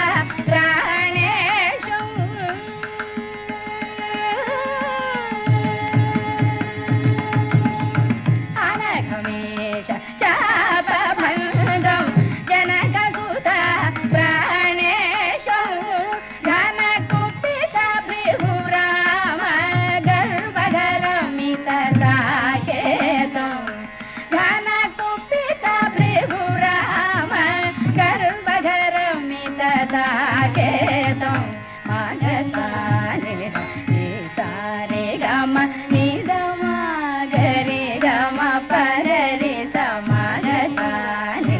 प्राणेषु अनघमीश चापभङ्गं जनकसुता प्राणेषु घनकुपित भृगुराम गर्वगरमित साकेतं घनकुपित भृगुराम गर्वगरमित साकेतं मानसानि सारे गम निदम गरे गम पररे समानसानि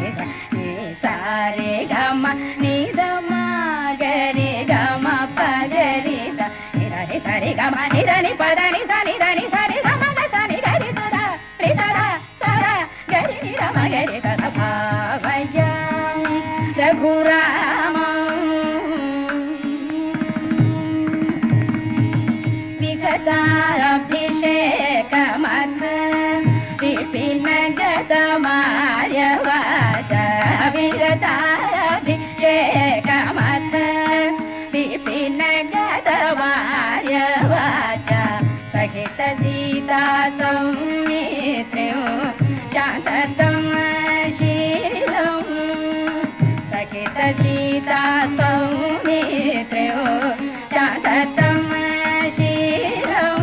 सारे गम निदम गरे गम पररे निरे सरे गम निधनि पदनि सनि धनि सरि गम सनि गरि सदा रि सदा सदा गरि निरम गरि तदा भावयामि रघुरामं विगताभिषेकमथ विपिनगतमार्यवाच विगताभिषेकमथ विपिनगतमार्यवाच सहित सीता सौमित्र्यो शान्ततं शीलं सहित सीता सौमित्र्यो शान्ततं शीलं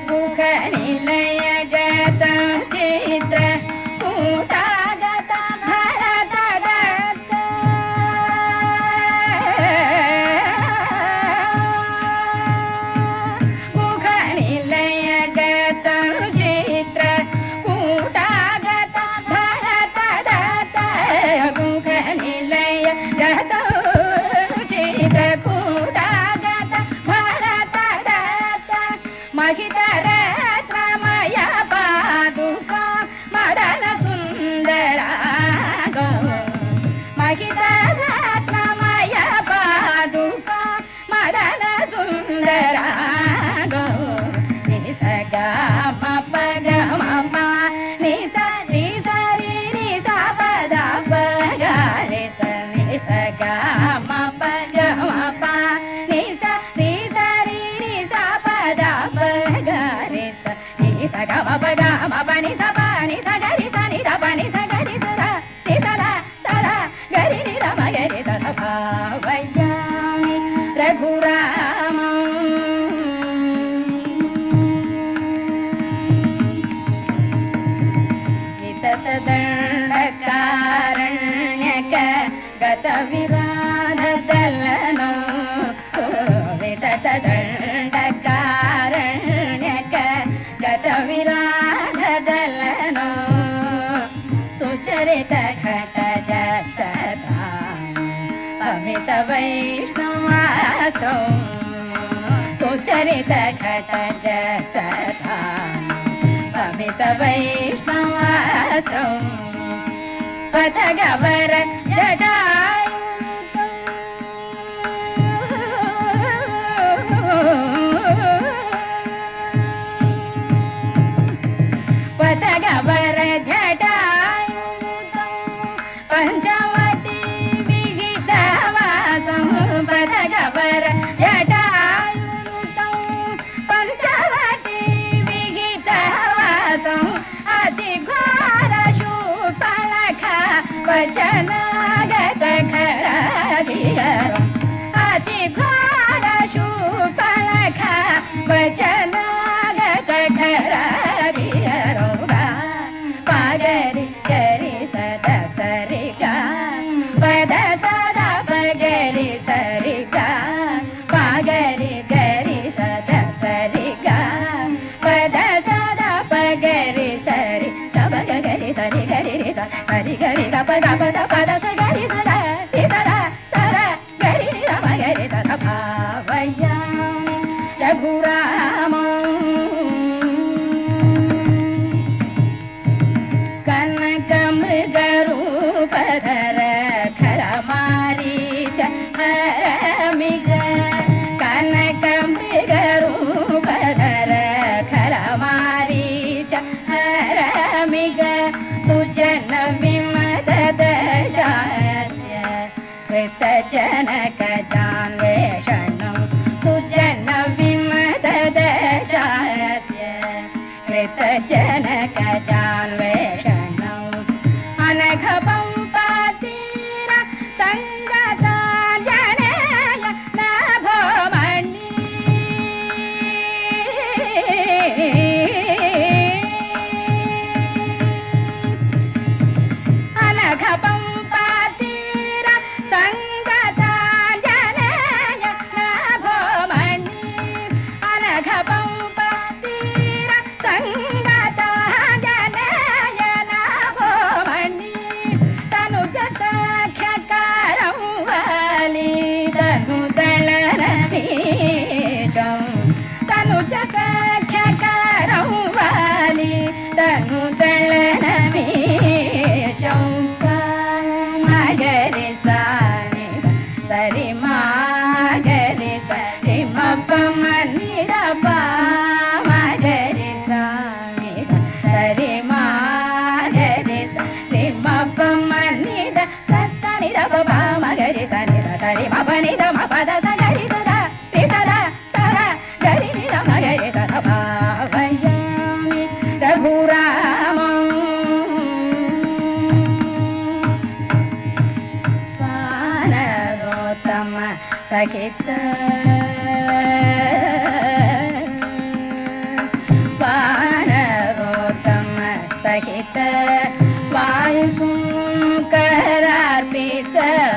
मुखनिलयगत चित्र कूटागत भरतदत्त मुखनिलयगत चित्र कूटागत भरतदत्त मुखनिलयगत चित्र कूटागत भरतदत्त महितरत्नमय पादुका मदन सुन्दरागो महितरत्नमय पादुका मदन सुन्दरागो निसगा मप गम पा निस निस रि निस पद पगारे स निसगा मप गम पा निस निस रि निस पद पगारे स निस गम पगम पनि स पनि स गरि स नि द पनि स गरि स द नि स द स द गरि नि द म गरि द स भावयामि रघुरामं विततदण्डकारण्यक गतविराधदलनो विततदण्डकारण्यक गतविराधदलनो सुचरित घटजसता अमित वैष्णवासो सुचरित घटजसता अमित वैष्णवासो पथगवर जटायुतं पथगवर जटायुतं पञ्चवटी विहितवासं पथगवर जटायुतं पञ्चवटी विहितवासं अतिघोर शूर्पणखा वचनागत खराधियरम् अतिघोर शूर्पणखा वचनागत खराधियरम् पागरि गरि सद सरिगा पद सदा पगरि सरिगा पागरि गरि सद सरिगा पद सदा पगरि सरि सब गरि सरि गरि रि स हरि गरि ग प ग प द प द स गरि स द रि स द स द गरि रि र म गरि स द भावयामि रघुराम जनकजान्वेषणम् अनघपम्पातीर सङ्गताञ्जनेय नभोमणि अनघपम्पातीर सङ्गताञ्जनेय नभोमणि अनघपम्पातीर सङ्गताञ्जनेय नभोमणि तनुजसख्यकारं वालिदनुदलनमीशं तनुजसख्यकारं वालिदनुदलनमीशं मगरि सानि सरि मागरि सरि मपमनिरपा मगरि सानि सरि मागरि सरि मपमनिर सत्तनिरपा मगरि सनि सरि मपनिर मपद सगरि सदा सदा सदा गरि निर मगरि सदा भावयामि रघुरामं वानरोत्तम सहित वानरोत्तम सहित वायुपुङ्करार्पित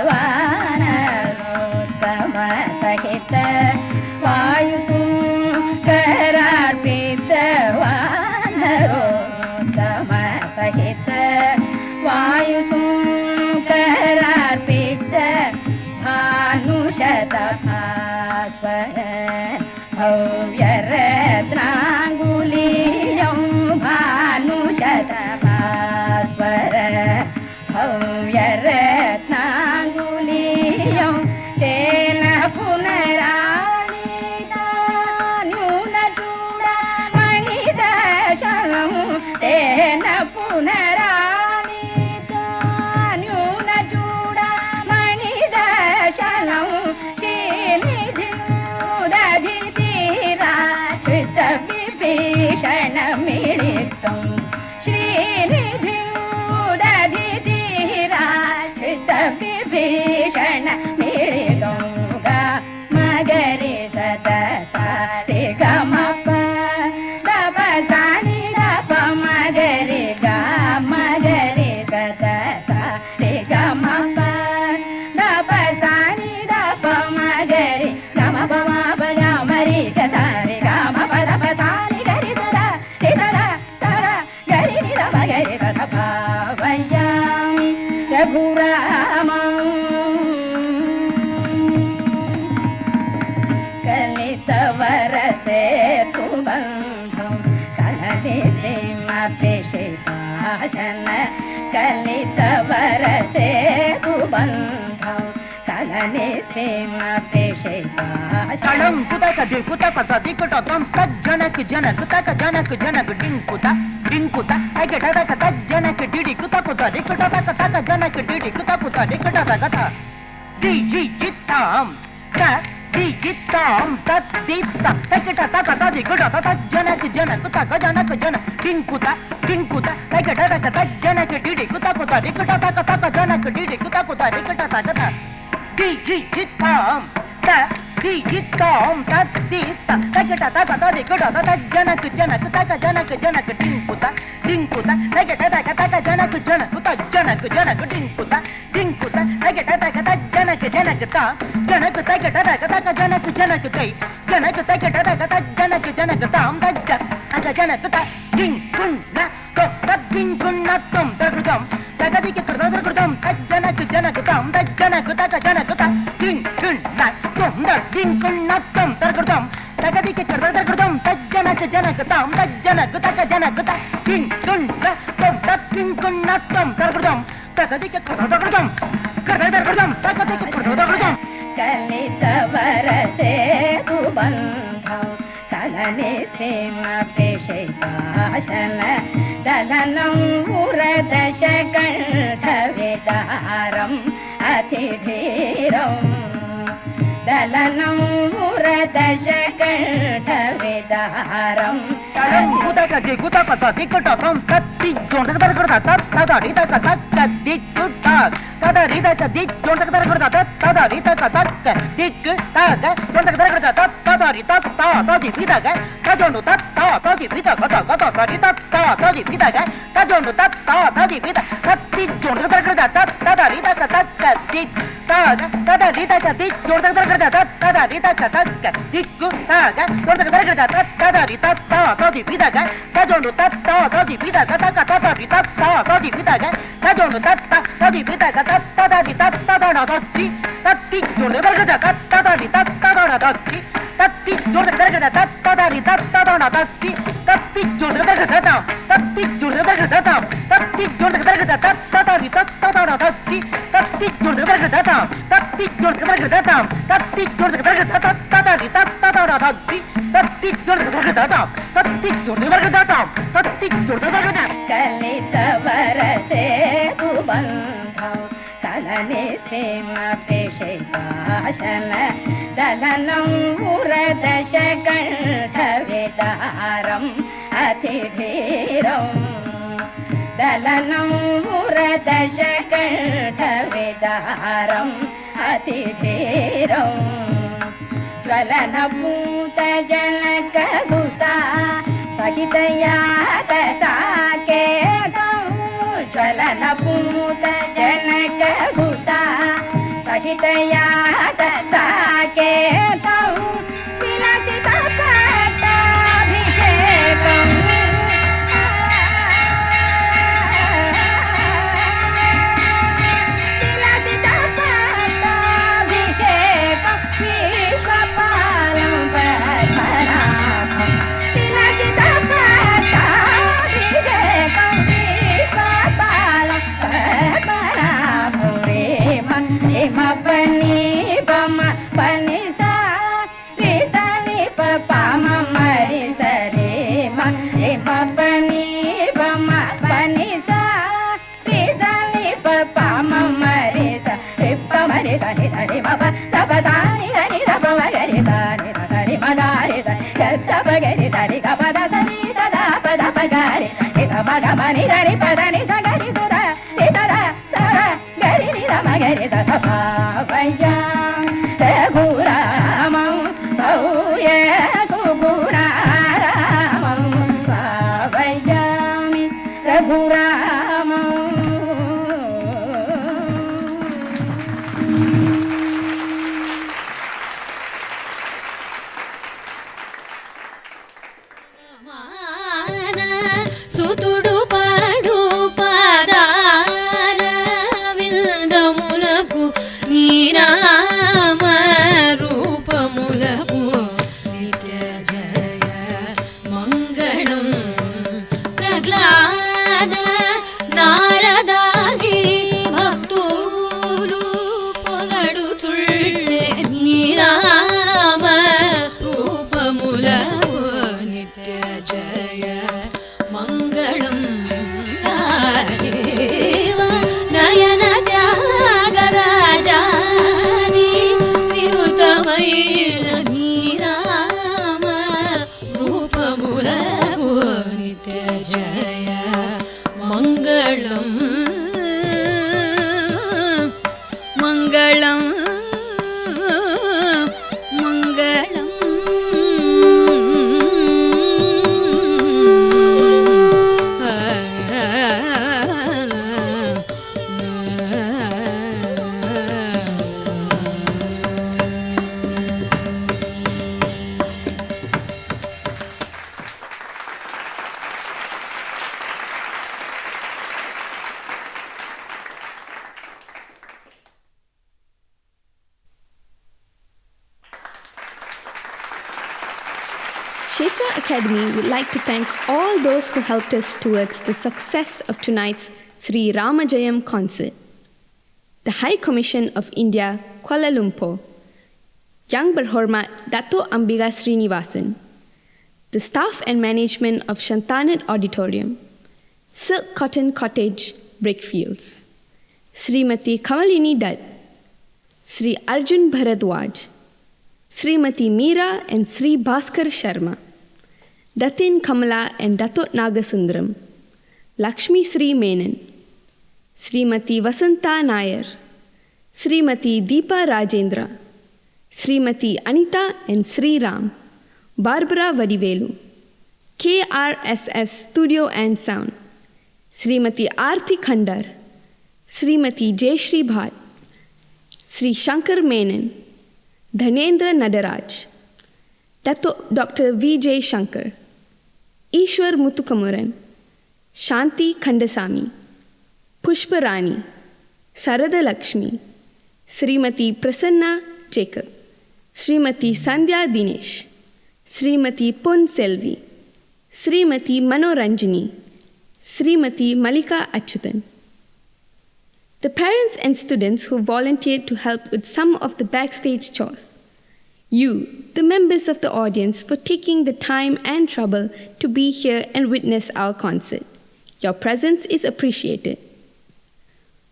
वानरोत्तम सहित वायुपुङ्करार्पित वानरोत्तम सहित वायुपुङ्करार्पित भानुशतभास्वर भव्यरत्नाङ्गुलीयं भानुशतभास्वर भव्यरत्नाङ्गुलीयं तेन पुनराणीता न्यूनचूडमणिदशनं तेन पुनराणीता न्यूनचूडमणिदशनं श्रीनिधिराश्रितविभीषणमिलितं श्रीनिधिराश्रितविभीषणमिलितं मगरि सतसारि गमप दपसानि दप मगरि मगरि सतसारि गमप दपसानि दप मगरि गमप मप गमरि गसारि गमप दपसानि गरि सदा सदा सदा गरि निर मगरि सदा भावयामि रघुरामं कलितवरसे सुबन्धं कलनिसीमपिशिपाशन कलितवरसे सुबन्धं कलनिसीमपिशिपाशनं कुतक दिकुतक तदिकुटकं तज्जनक जनक तक जनक जनक डिंकुता डिंकुता अगटक तज्जनक डिडि कुतक तदिकुटक तक जनक डिडि कुतक तदिकुटक गता दी जी जित्ताम क दी जित्ताम तद्दीप्ता तकटक तदिकुटक तज्जनक जनक तक जनक जनक डिंकुता डिंकुता अगटक तज्जनक डिडि कुतक तदिकुटक तक जनक डिडि कुतक तदिकुटक गता दी जी जित्ताम क दी जित्ताम तद्दीप्ता तकटक तदिकुटक तज्जनक जनक तक जनक जनक डिंकुता डिंकुता अगटक तक जनक जनक तज्जनक जनक डिंकुता डिंकुता अगटक तज्जनक जनक ता जनक तकटक तक जनक जनक तै जनक तकटक तज्जनक जनक ताम तज्ज अज जनक ता डिंकुन्ना तो तद्दिंकुन्ना तुम तगुदम तगदिक कृतम तज्जनक जनक ताम तज्जनक तक जनक ता डिंकुन्ना तुम तद्दिंकुन्ना तुम तगुदम तगदिक कृतम तज्जनक जनक ताम तज्जनक तक जनक ता डिंकुन्ना तुम तद्दिंकुन्ना तुम तगुदम तगदिक कृतम तगदिक कृतम कलितवरसे सुबन्धं कलनिसीमपिशिपाशन दलनं पुरदशकण्ठविदारम् अतिधीरं दलनं पुरदशकण्ठविदारम् Kshetra Academy would like to thank all those who helped us towards the success of tonight's Sri Ramajayam concert. The High Commission of India, Kuala Lumpur, Yang Berhormat Dato' Ambiga Srinivasan, the staff and management of Shantanat Auditorium, Silk Cotton Cottage, Brickfields, Srimati Kamalini Dutt, Sri Arjun Bharadwaj, Srimati Meera and Sri Bhaskar Sharma, Datin Kamala and Datot Nagasundaram, Lakshmi Sri Menon, Srimati Vasanta Nair, Srimati Deepa Rajendra, Srimati Anita and Sri Ram, Barbara Vadivelu, KRSS Studio and Sound, Srimati Aarti Khandar, Srimati Jayashri Bhat, Sri Shankar Menon, Dhanendra Nadaraj, Dr. V.J. Shankar, Ishwar Muthukumaran, Shanti Khandasamy, Pushpa Rani, Sarada Lakshmi, Srimati Prasanna Jacob, Srimati Sandhya Dinesh, Srimati Pun Selvi, Srimati Manoranjini, Srimati Malika Achyutan. The parents and students who volunteered to help with some of the backstage chores. You, the members of the audience, for taking the time and trouble to be here and witness our concert. Your presence is appreciated.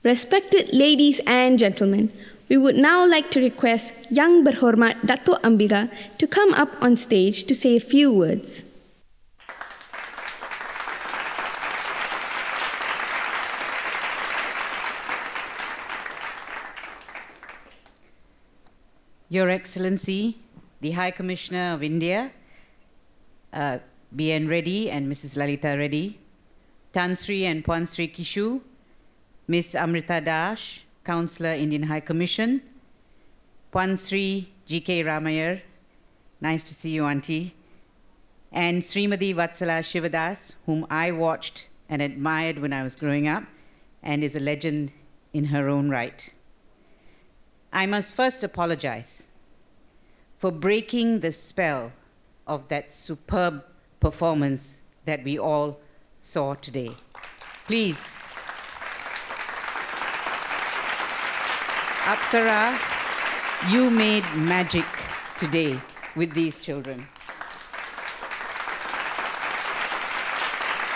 Respected ladies and gentlemen, we would now like to request Yang Berhormat Dato' Ambiga to come up on stage to say a few words. Your Excellency, the High Commissioner of India, B.N. Reddy and Mrs. Lalita Reddy, Tan Sri and Puan Sri Kishu, Ms. Amrita Dash, Councillor, Indian High Commission, Puan Sri G.K. Ramayar, nice to see you, Auntie, and Srimati Vatsala Shivadas, whom I watched and admired when I was growing up, and is a legend in her own right. I must first apologize for breaking the spell of that superb performance that we all saw today. Please, Apsara, you made magic today with these children.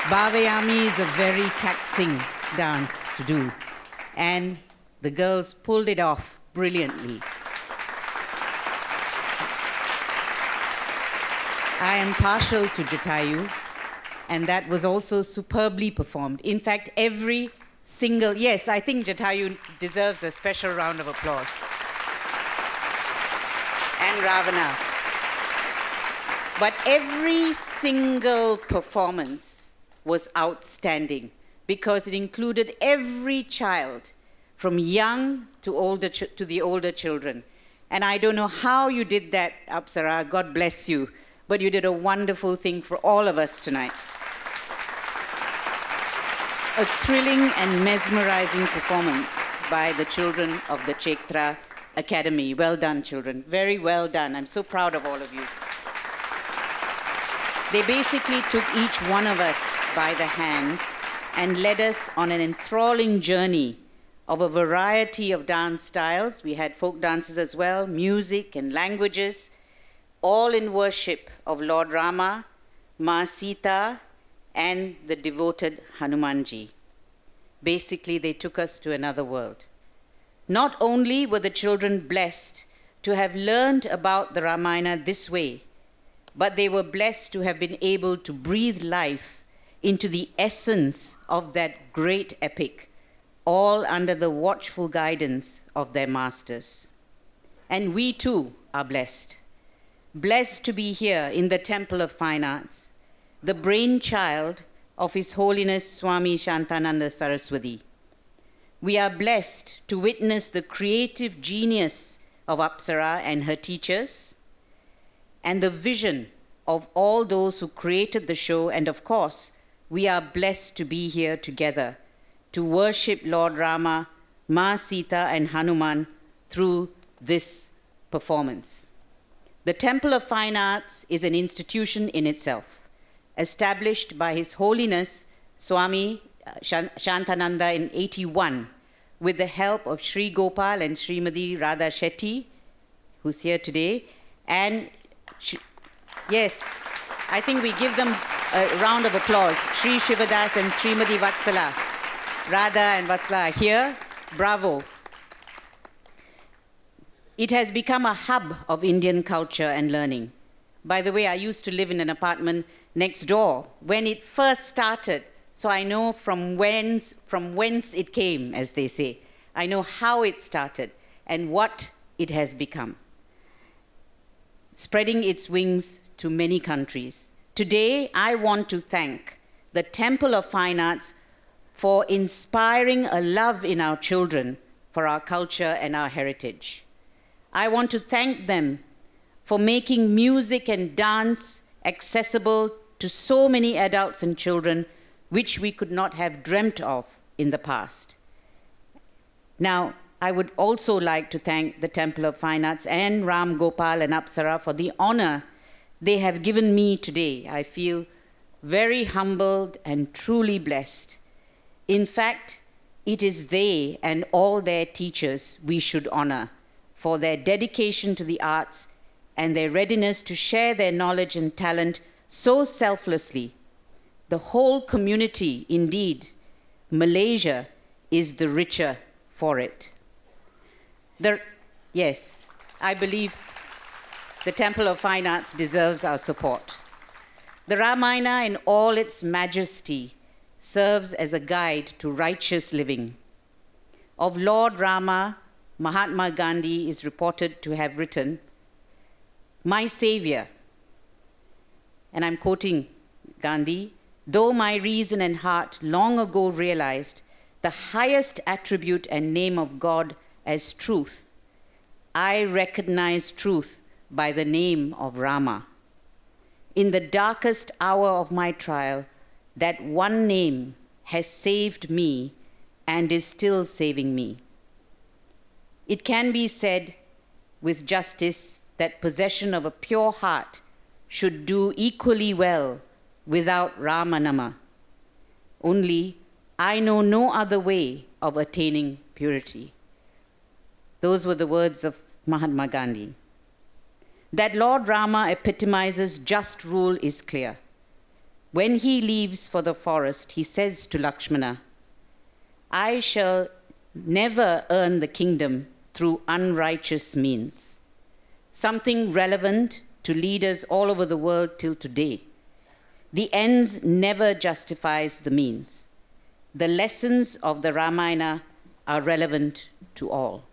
Bhavayami is a very taxing dance to do, and the girls pulled it off brilliantly. I am partial to Jatayu, and that was also superbly performed. In fact, every single, yes, I think Jatayu deserves a special round of applause. And Ravana. But every single performance was outstanding because it included every child, from young to the older children. And I don't know how you did that, Apsara, God bless you, but you did a wonderful thing for all of us tonight. A thrilling and mesmerizing performance by the children of the Kshetra Academy. Well done, children. Very well done. I'm so proud of all of you. They basically took each one of us by the hand and led us on an enthralling journey of a variety of dance styles. We had folk dances as well, music and languages, all in worship of Lord Rama, Ma Sita, and the devoted Hanumanji. Basically, they took us to another world. Not only were the children blessed to have learned about the Ramayana this way, but they were blessed to have been able to breathe life into the essence of that great epic, all under the watchful guidance of their masters. And we too are blessed. Blessed to be here in the Temple of Fine Arts, the brainchild of His Holiness Swami Shantananda Saraswati. We are blessed to witness the creative genius of Apsara and her teachers, and the vision of all those who created the show. And of course, we are blessed to be here together to worship Lord Rama, Ma Sita, and Hanuman through this performance. The Temple of Fine Arts is an institution in itself, established by His Holiness Swami Shantananda in 81, with the help of Sri Gopal and Srimati Radha Shetty, who's here today. And yes, I think we give them a round of applause. Sri Shivadas and Srimati Vatsala. Radha and Vatsala are here. Bravo. It has become a hub of Indian culture and learning. By the way, I used to live in an apartment next door when it first started, so I know from whence it came, as they say. I know how it started and what it has become, spreading its wings to many countries. Today, I want to thank the Temple of Fine Arts for inspiring a love in our children for our culture and our heritage. I want to thank them for making music and dance accessible to so many adults and children, which we could not have dreamt of in the past. Now, I would also like to thank the Temple of Fine Arts and Ram Gopal and Apsara for the honor they have given me today. I feel very humbled and truly blessed. In fact, it is they and all their teachers we should honor for their dedication to the arts and their readiness to share their knowledge and talent so selflessly. The whole community, indeed, Malaysia, is the richer for it. Yes, I believe the Temple of Fine Arts deserves our support. The Ramayana in all its majesty serves as a guide to righteous living. Of Lord Rama, Mahatma Gandhi is reported to have written, "My Savior," and I'm quoting Gandhi, "though my reason and heart long ago realized the highest attribute and name of God as truth, I recognize truth by the name of Rama. In the darkest hour of my trial, that one name has saved me and is still saving me." It can be said with justice that possession of a pure heart should do equally well without Ramanama. Only I know no other way of attaining purity. Those were the words of Mahatma Gandhi. That Lord Rama epitomizes just rule is clear. When he leaves for the forest, he says to Lakshmana, "I shall never earn the kingdom through unrighteous means." Something relevant to leaders all over the world till today. The ends never justifies the means. The lessons of the Ramayana are relevant to all.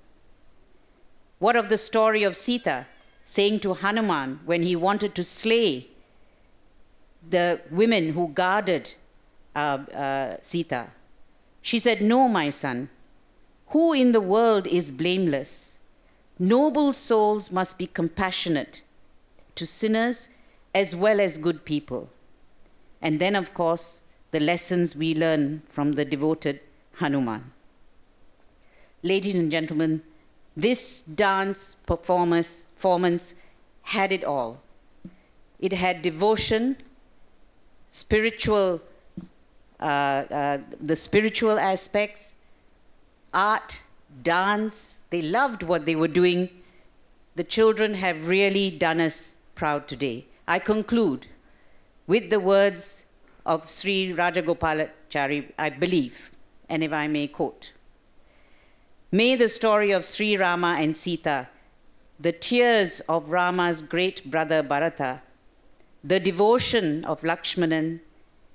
What of the story of Sita saying to Hanuman when he wanted to slay the women who guarded Sita? She said, "No, my son, who in the world is blameless? Noble souls must be compassionate to sinners as well as good people." And then, of course, the lessons we learn from the devoted Hanuman. Ladies and gentlemen, this dance performance had it all. It had devotion, spiritual, the spiritual aspects, art, dance. They loved what they were doing. The children have really done us proud today. I conclude with the words of Sri Rajagopalachari, I believe, and if I may quote, "May the story of Sri Rama and Sita, the tears of Rama's great brother Bharata, the devotion of Lakshmanan,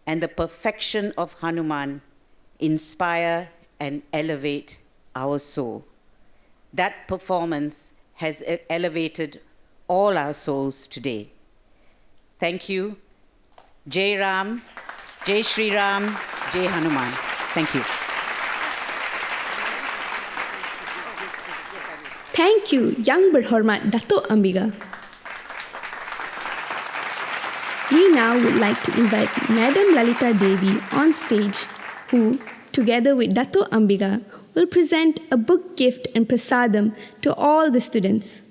and the perfection of Hanuman inspire and elevate our soul." That performance has elevated all our souls today. Thank you. Jai Ram, Jai Shri Ram, Jai Hanuman. Thank you. Thank you, Yang Berhormat Dato' Ambiga. We now would like to invite Madam Lalita Devi on stage, who, together with Dato' Ambiga, will present a book gift and prasadam to all the students.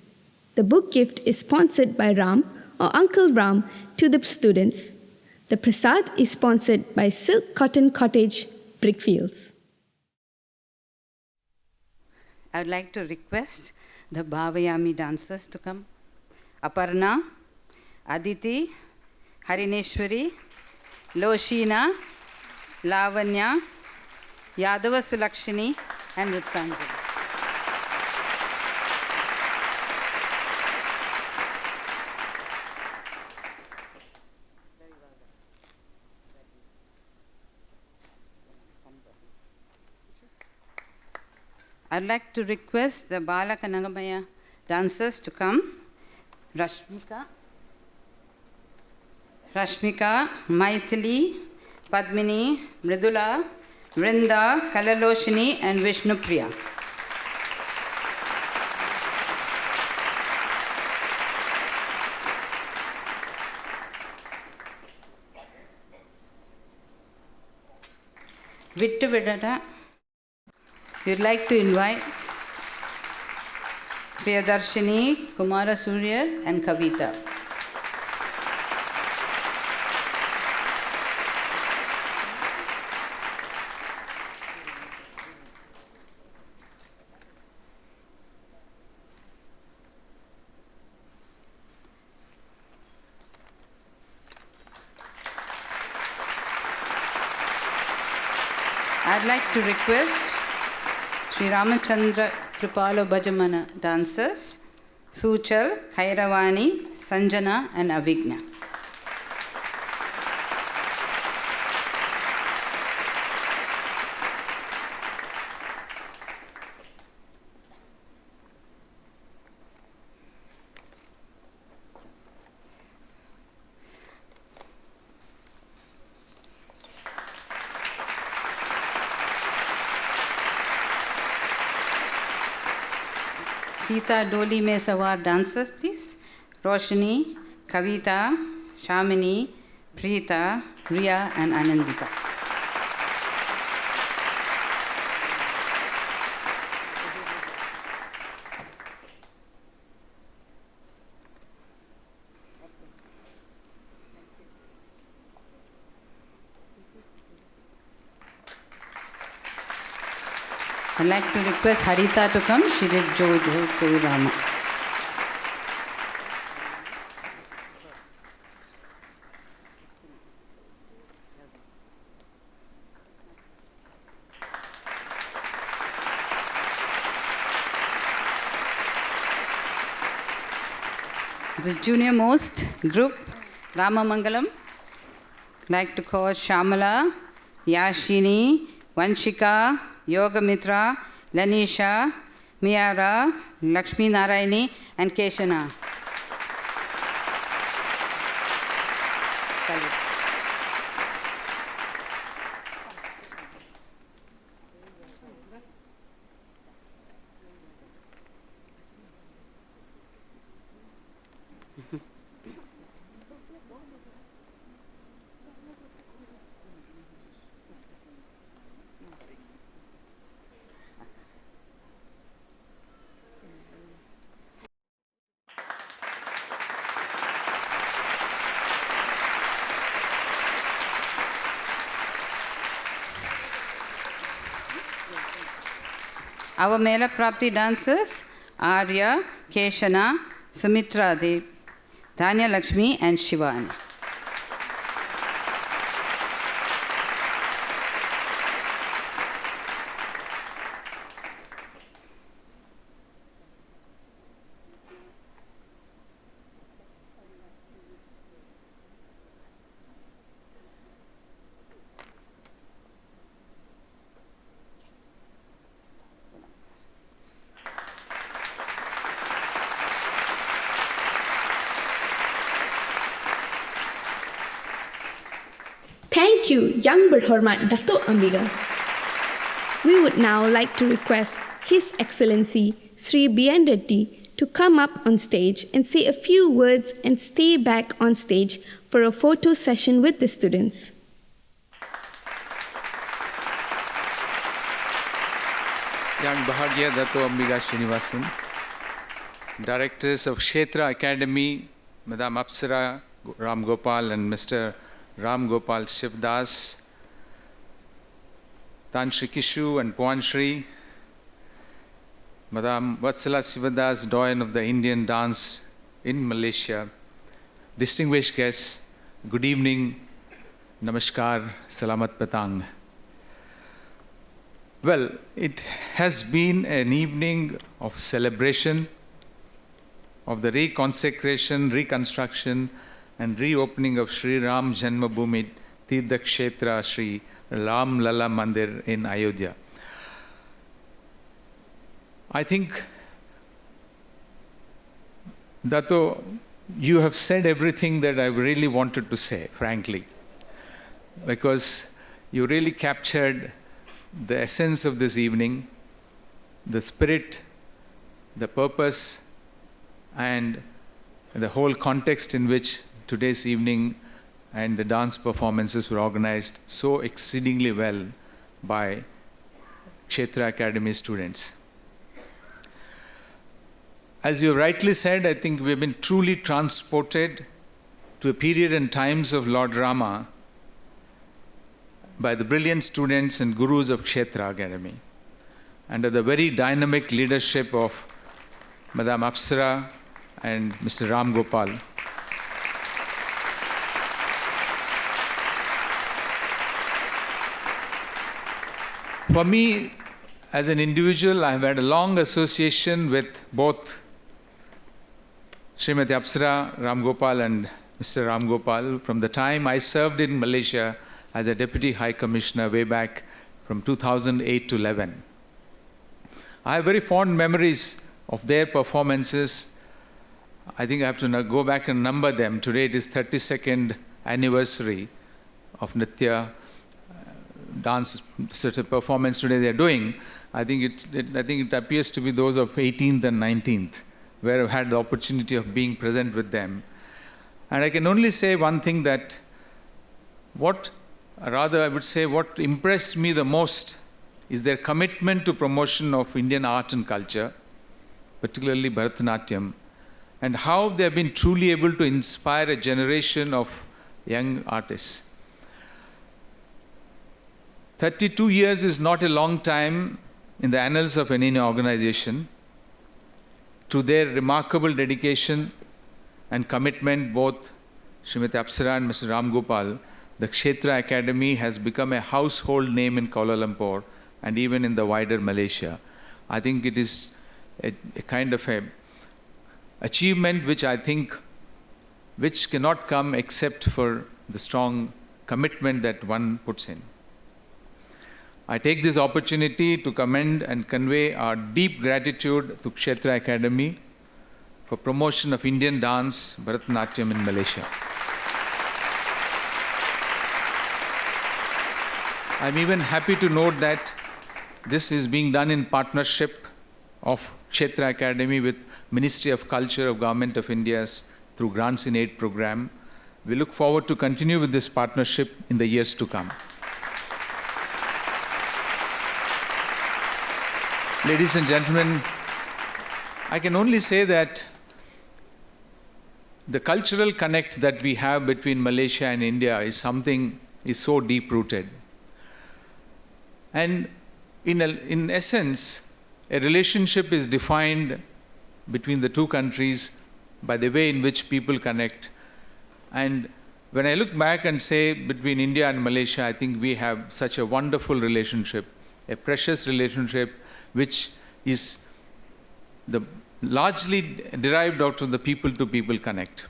The book gift is sponsored by Ram, or Uncle Ram, to the students. The prasad is sponsored by Silk Cotton Cottage, Brickfields. I would like to request the Bhavayami dancers to come. Aparna, Aditi, Harineshwari, Loshina, Lavanya, Yadava Sulakshini, and Rutkanjali. I'd like to request the Balaka Nagamaya dancers to come. Rashmika, Maithili, Padmini, Mridula, Vrinda, Kalaloshini and Vishnupriya. Vittu Vidada, we'd like to invite Priyadarshini, Kumara Surya and Kavita. I'd like to request Sri Ramachandra Kripalo Bhajamana dancers, Suchal, Khairavani, Sanjana and Avigna. Sita Doli mein sawar dancers, please. Roshni, Kavita, Shamini, Preeta, Riya and Anandita. I'd like to request Harita to come. She did Jojo Kururama. The junior most group, Ramamangalam, like to call Shamala, Yashini, Vanshika, Yoga Mitra, Lanisha, Miara, Lakshmi Narayani and Keshana. Our Mela Prapti dancers, Arya, Keshana, Sumitra Dev, Dhanya Lakshmi and Shivani. Thank you, Young Berhormat Dato Ambiga. We would now like to request His Excellency Sri B.N. Reddy to come up on stage and say a few words and stay back on stage for a photo session with the students. Young Bahagia Dato Ambiga Srinivasan, Directors of Kshetra Academy, Madam Apsara Ram Gopal and Mr. Ram Gopal Shivdas, Tan Shri Kishu and Puan Shri, Madam Vatsala Sivadas, Doyen of the Indian dance in Malaysia, distinguished guests, good evening, namaskar, salamat petang. Well, it has been an evening of celebration of the reconsecration, reconstruction and reopening of Sri Ram Janmabhoomi Tirtha Kshetra Sri Ram Lala Mandir in Ayodhya. I think, Dato, you have said everything that I really wanted to say, frankly, because you really captured the essence of this evening, the spirit, the purpose, and the whole context in which today's evening and the dance performances were organized so exceedingly well by Kshetra Academy students. As you rightly said, I think we have been truly transported to a period and times of Lord Rama by the brilliant students and gurus of Kshetra Academy, under the very dynamic leadership of Madam Apsara and Mr. Ram Gopal. For me, as an individual, I have had a long association with both Srimati Apsara, Ram Gopal and Mr. Ram Gopal from the time I served in Malaysia as a Deputy High Commissioner way back from 2008 to 11. I have very fond memories of their performances. I think I have to go back and number them. Today it is 32nd anniversary of Nritya dance sort of performance today they are doing. I think it appears to be those of 18th and 19th, where I've had the opportunity of being present with them. And I can only say one thing, that what impressed me the most is their commitment to promotion of Indian art and culture, particularly Bharatanatyam, and how they have been truly able to inspire a generation of young artists. 32 years is not a long time in the annals of any organization. Through their remarkable dedication and commitment, both Srimati Apsara and Mr. Ram Gopal, the Kshetra Academy has become a household name in Kuala Lumpur and even in the wider Malaysia. I think it is a kind of a achievement which cannot come except for the strong commitment that one puts in. I take this opportunity to commend and convey our deep gratitude to Kshetra Academy for promotion of Indian dance, Bharatanatyam in Malaysia. I'm even happy to note that this is being done in partnership of Kshetra Academy with Ministry of Culture of Government of India's through Grants in Aid program. We look forward to continue with this partnership in the years to come. Ladies and gentlemen, I can only say that the cultural connect that we have between Malaysia and India is so deep-rooted. And in essence, a relationship is defined between the two countries by the way in which people connect. And when I look back and say between India and Malaysia, I think we have such a wonderful relationship, a precious relationship, which is largely derived out of the people-to-people connect.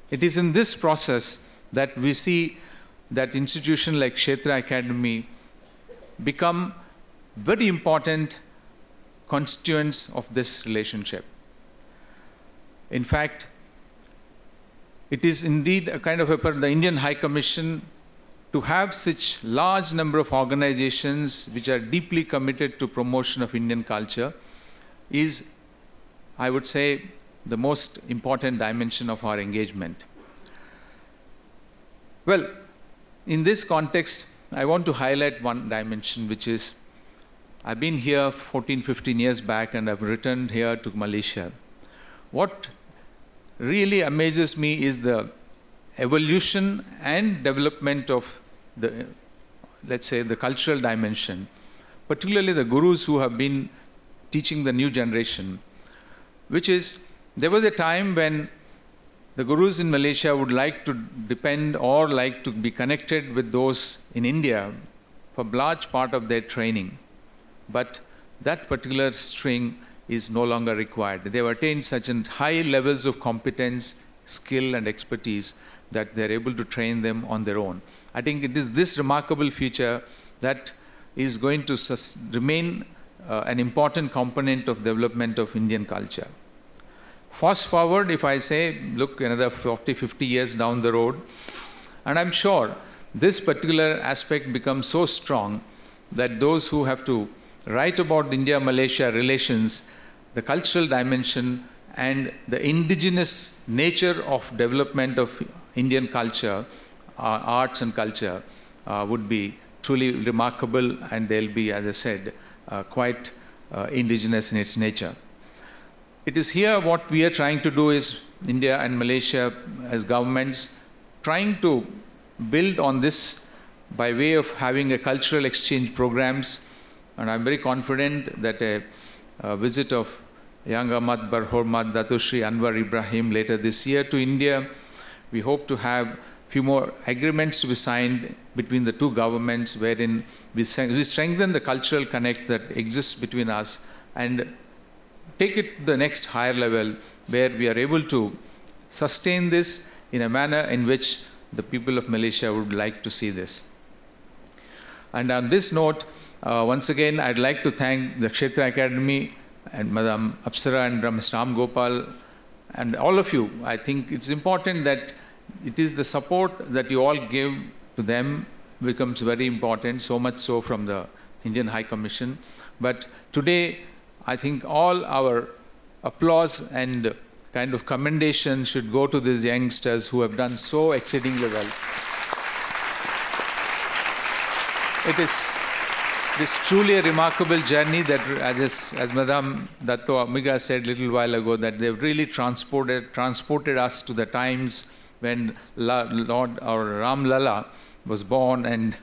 It is in this process that we see that institution like Kshetra Academy become very important constituents of this relationship. In fact, it is indeed a kind of the Indian High Commission to have such large number of organizations which are deeply committed to promotion of Indian culture is, I would say, the most important dimension of our engagement. Well, in this context, I want to highlight one dimension, which is, I've been here 14, 15 years back and I've returned here to Malaysia. What really amazes me is the evolution and development of let's say, the cultural dimension, particularly the gurus who have been teaching the new generation, which is, there was a time when the gurus in Malaysia would like to depend or like to be connected with those in India for a large part of their training. But that particular string is no longer required. They have attained such high levels of competence, skill and expertise that they're able to train them on their own. I think it is this remarkable feature that is going to remain an important component of development of Indian culture. Fast forward, if I say, look another 40, 50 years down the road, and I'm sure this particular aspect becomes so strong that those who have to write about India-Malaysia relations, the cultural dimension and the indigenous nature of development of Indian culture, arts and culture, would be truly remarkable, and they'll be, as I said, quite indigenous in its nature. It is here what we are trying to do is India and Malaysia as governments trying to build on this by way of having a cultural exchange programs, and I'm very confident that a visit of Yang Amat Berhormat Dato Sri Anwar Ibrahim later this year to India, we hope to have few more agreements to be signed between the two governments wherein we strengthen the cultural connect that exists between us and take it to the next higher level where we are able to sustain this in a manner in which the people of Malaysia would like to see this. And on this note, once again, I'd like to thank the Kshetra Academy and Madam Apsara and Mr. Ram Gopal and all of you. I think it's important that it is the support that you all give to them becomes very important, so much so from the Indian High Commission. But today, I think all our applause and kind of commendation should go to these youngsters who have done so exceedingly well. It is truly a remarkable journey that, as Madam Dato Amiga said a little while ago, that they've really transported us to the times when Lord or Ram Lala was born and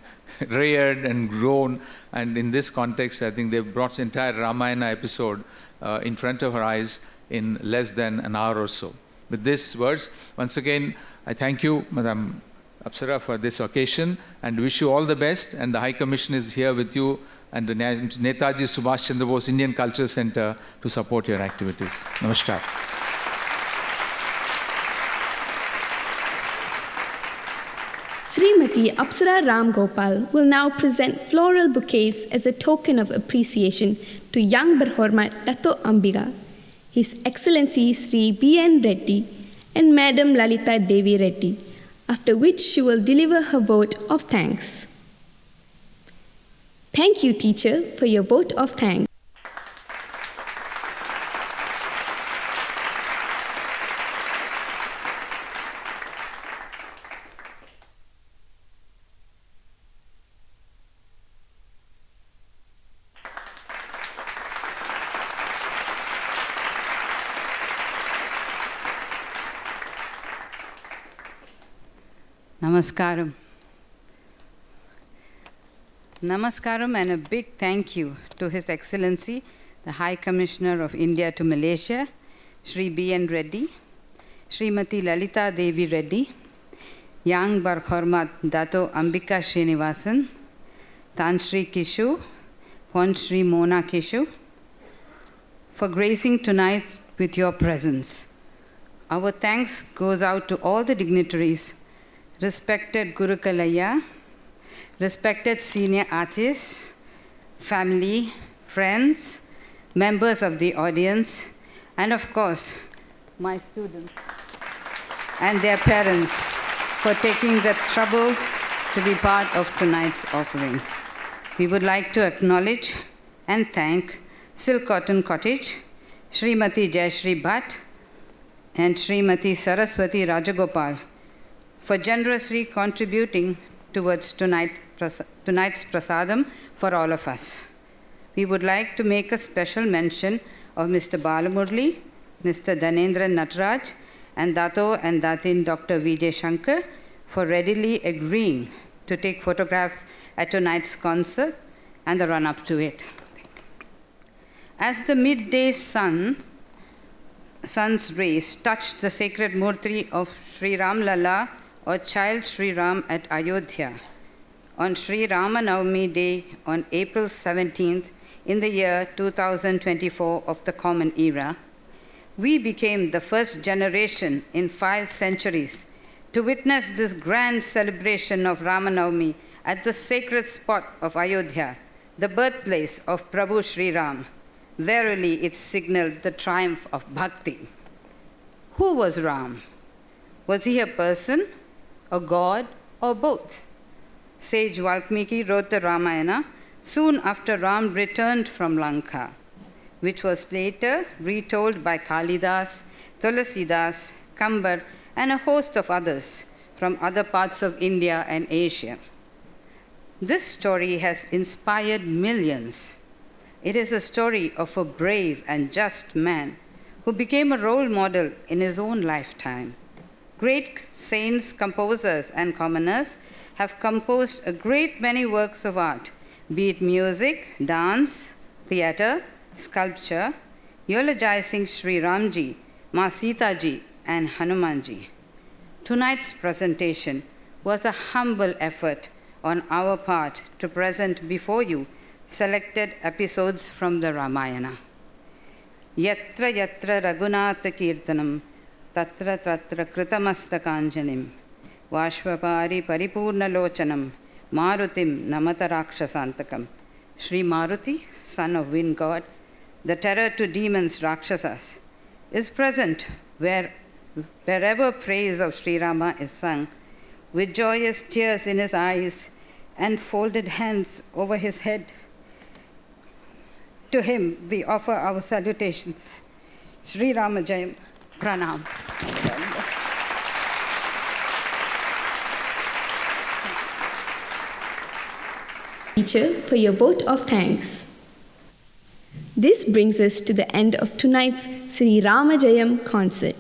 reared and grown, and in this context I think they've brought the entire Ramayana episode in front of our eyes in less than an hour or so. With these words, once again I thank you, Madam Apsara, for this occasion and wish you all the best, and the High Commission is here with you and the Netaji Subhash Chandra Bose Indian Culture Center to support your activities. Namaskar. Srimati Apsara Ram Gopal will now present floral bouquets as a token of appreciation to Young Berhormat Dato Ambiga, His Excellency Sri B.N. Reddy and Madam Lalita Devi Reddy, after which she will deliver her vote of thanks. Thank you, teacher, for your vote of thanks. Namaskaram. Namaskaram and a big thank you to His Excellency, the High Commissioner of India to Malaysia, Sri B.N. Reddy, Srimati Lalita Devi Reddy, Yang Berhormat Dato Ambika Srinivasan, Tan Sri Kishu, Pon Sri Mona Kishu, for gracing tonight with your presence. Our thanks goes out to all the dignitaries, respected Guru Kalaya, respected senior artists, family, friends, members of the audience, and of course, my students and their parents for taking the trouble to be part of tonight's offering. We would like to acknowledge and thank Silk Cotton Cottage, Srimati Jayashree Bhatt, and Srimati Saraswati Rajagopal for generously contributing towards tonight's prasadam for all of us. We would like to make a special mention of Mr. Balamurli, Mr. Dhanendran Nataraj, and Dato and Datin Dr. Vijay Shankar for readily agreeing to take photographs at tonight's concert and the run-up to it. As the midday sun's rays touched the sacred murti of Sri Ram Lalla, or child Sri Ram at Ayodhya, on Sri Ramanavami Day on April 17th in the year 2024 of the Common Era, we became the first generation in 5 centuries to witness this grand celebration of Ramanavami at the sacred spot of Ayodhya, the birthplace of Prabhu Sri Ram, verily it signaled the triumph of bhakti. Who was Ram? Was he a person, a god, or both? Sage Valmiki wrote the Ramayana soon after Ram returned from Lanka, which was later retold by Kalidas, Tulasidas, Kambar, and a host of others from other parts of India and Asia. This story has inspired millions. It is a story of a brave and just man who became a role model in his own lifetime. Great saints, composers, and commoners have composed a great many works of art, be it music, dance, theatre, sculpture, eulogizing Sri Ramji, Ma Sita Ji, and Hanumanji. Tonight's presentation was a humble effort on our part to present before you selected episodes from the Ramayana. Yatra yatra Raghunatha Kirtanam, tatra tatra Kritamastakāñjanim, Vashvapari Paripurna Lochanam, Marutim Namata Rakshasantakam. Sri Maruti, son of wind god, the terror to demons Rakshasas, is present wherever praise of Sri Rama is sung, with joyous tears in his eyes and folded hands over his head. To him we offer our salutations. Sri Rama Jayam, Pranam. Teacher, for your vote of thanks. This brings us to the end of tonight's Sri Ramajayam concert.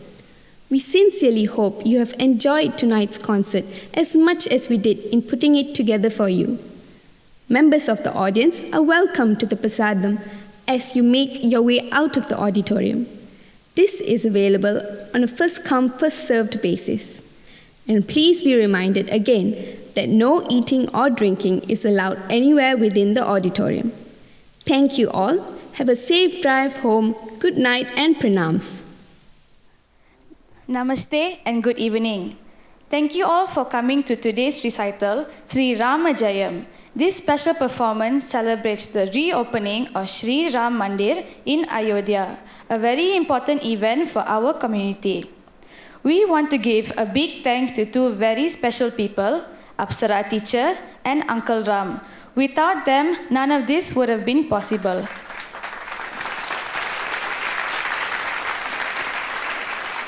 We sincerely hope you have enjoyed tonight's concert as much as we did in putting it together for you. Members of the audience are welcome to the prasadam as you make your way out of the auditorium. This is available on a first-come, first-served basis. And please be reminded again that no eating or drinking is allowed anywhere within the auditorium. Thank you all. Have a safe drive home. Good night and pranams. Namaste and good evening. Thank you all for coming to today's recital, Sri Ramajayam. This special performance celebrates the reopening of Sri Ram Mandir in Ayodhya, a very important event for our community. We want to give a big thanks to two very special people, Apsara teacher and Uncle Ram. Without them, none of this would have been possible.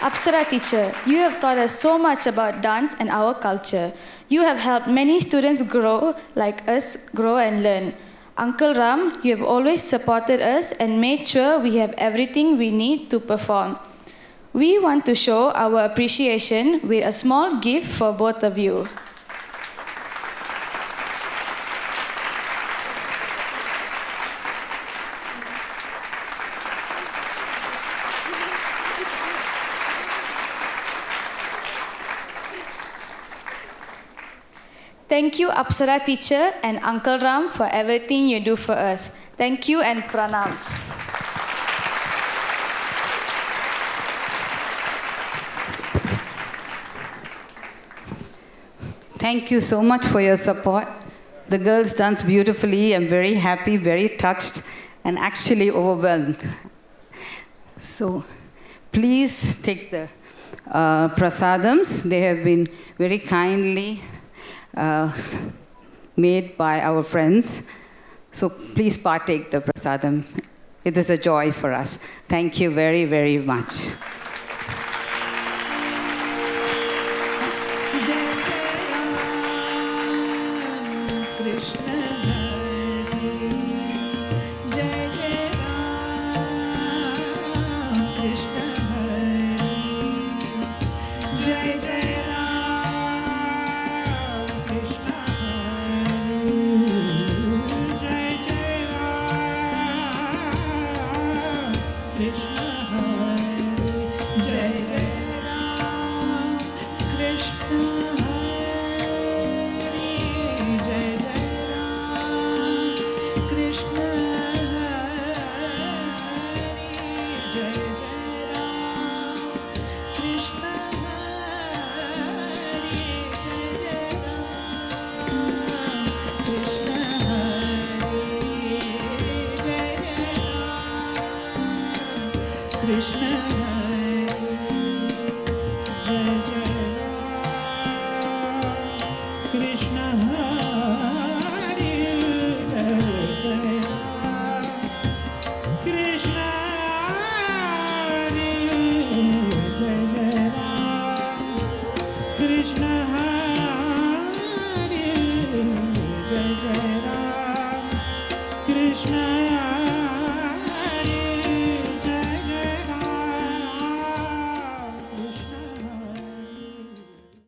Apsara teacher, you have taught us so much about dance and our culture. You have helped many students grow like us, grow and learn. Uncle Ram, you have always supported us and made sure we have everything we need to perform. We want to show our appreciation with a small gift for both of you. Thank you, Apsara teacher and Uncle Ram, for everything you do for us. Thank you and pranams. Thank you so much for your support. The girls danced beautifully. I'm very happy, very touched, and actually overwhelmed. So please take the prasadams. They have been very kindly made by our friends. So please partake the prasadam. It is a joy for us. Thank you very, very much. Krishna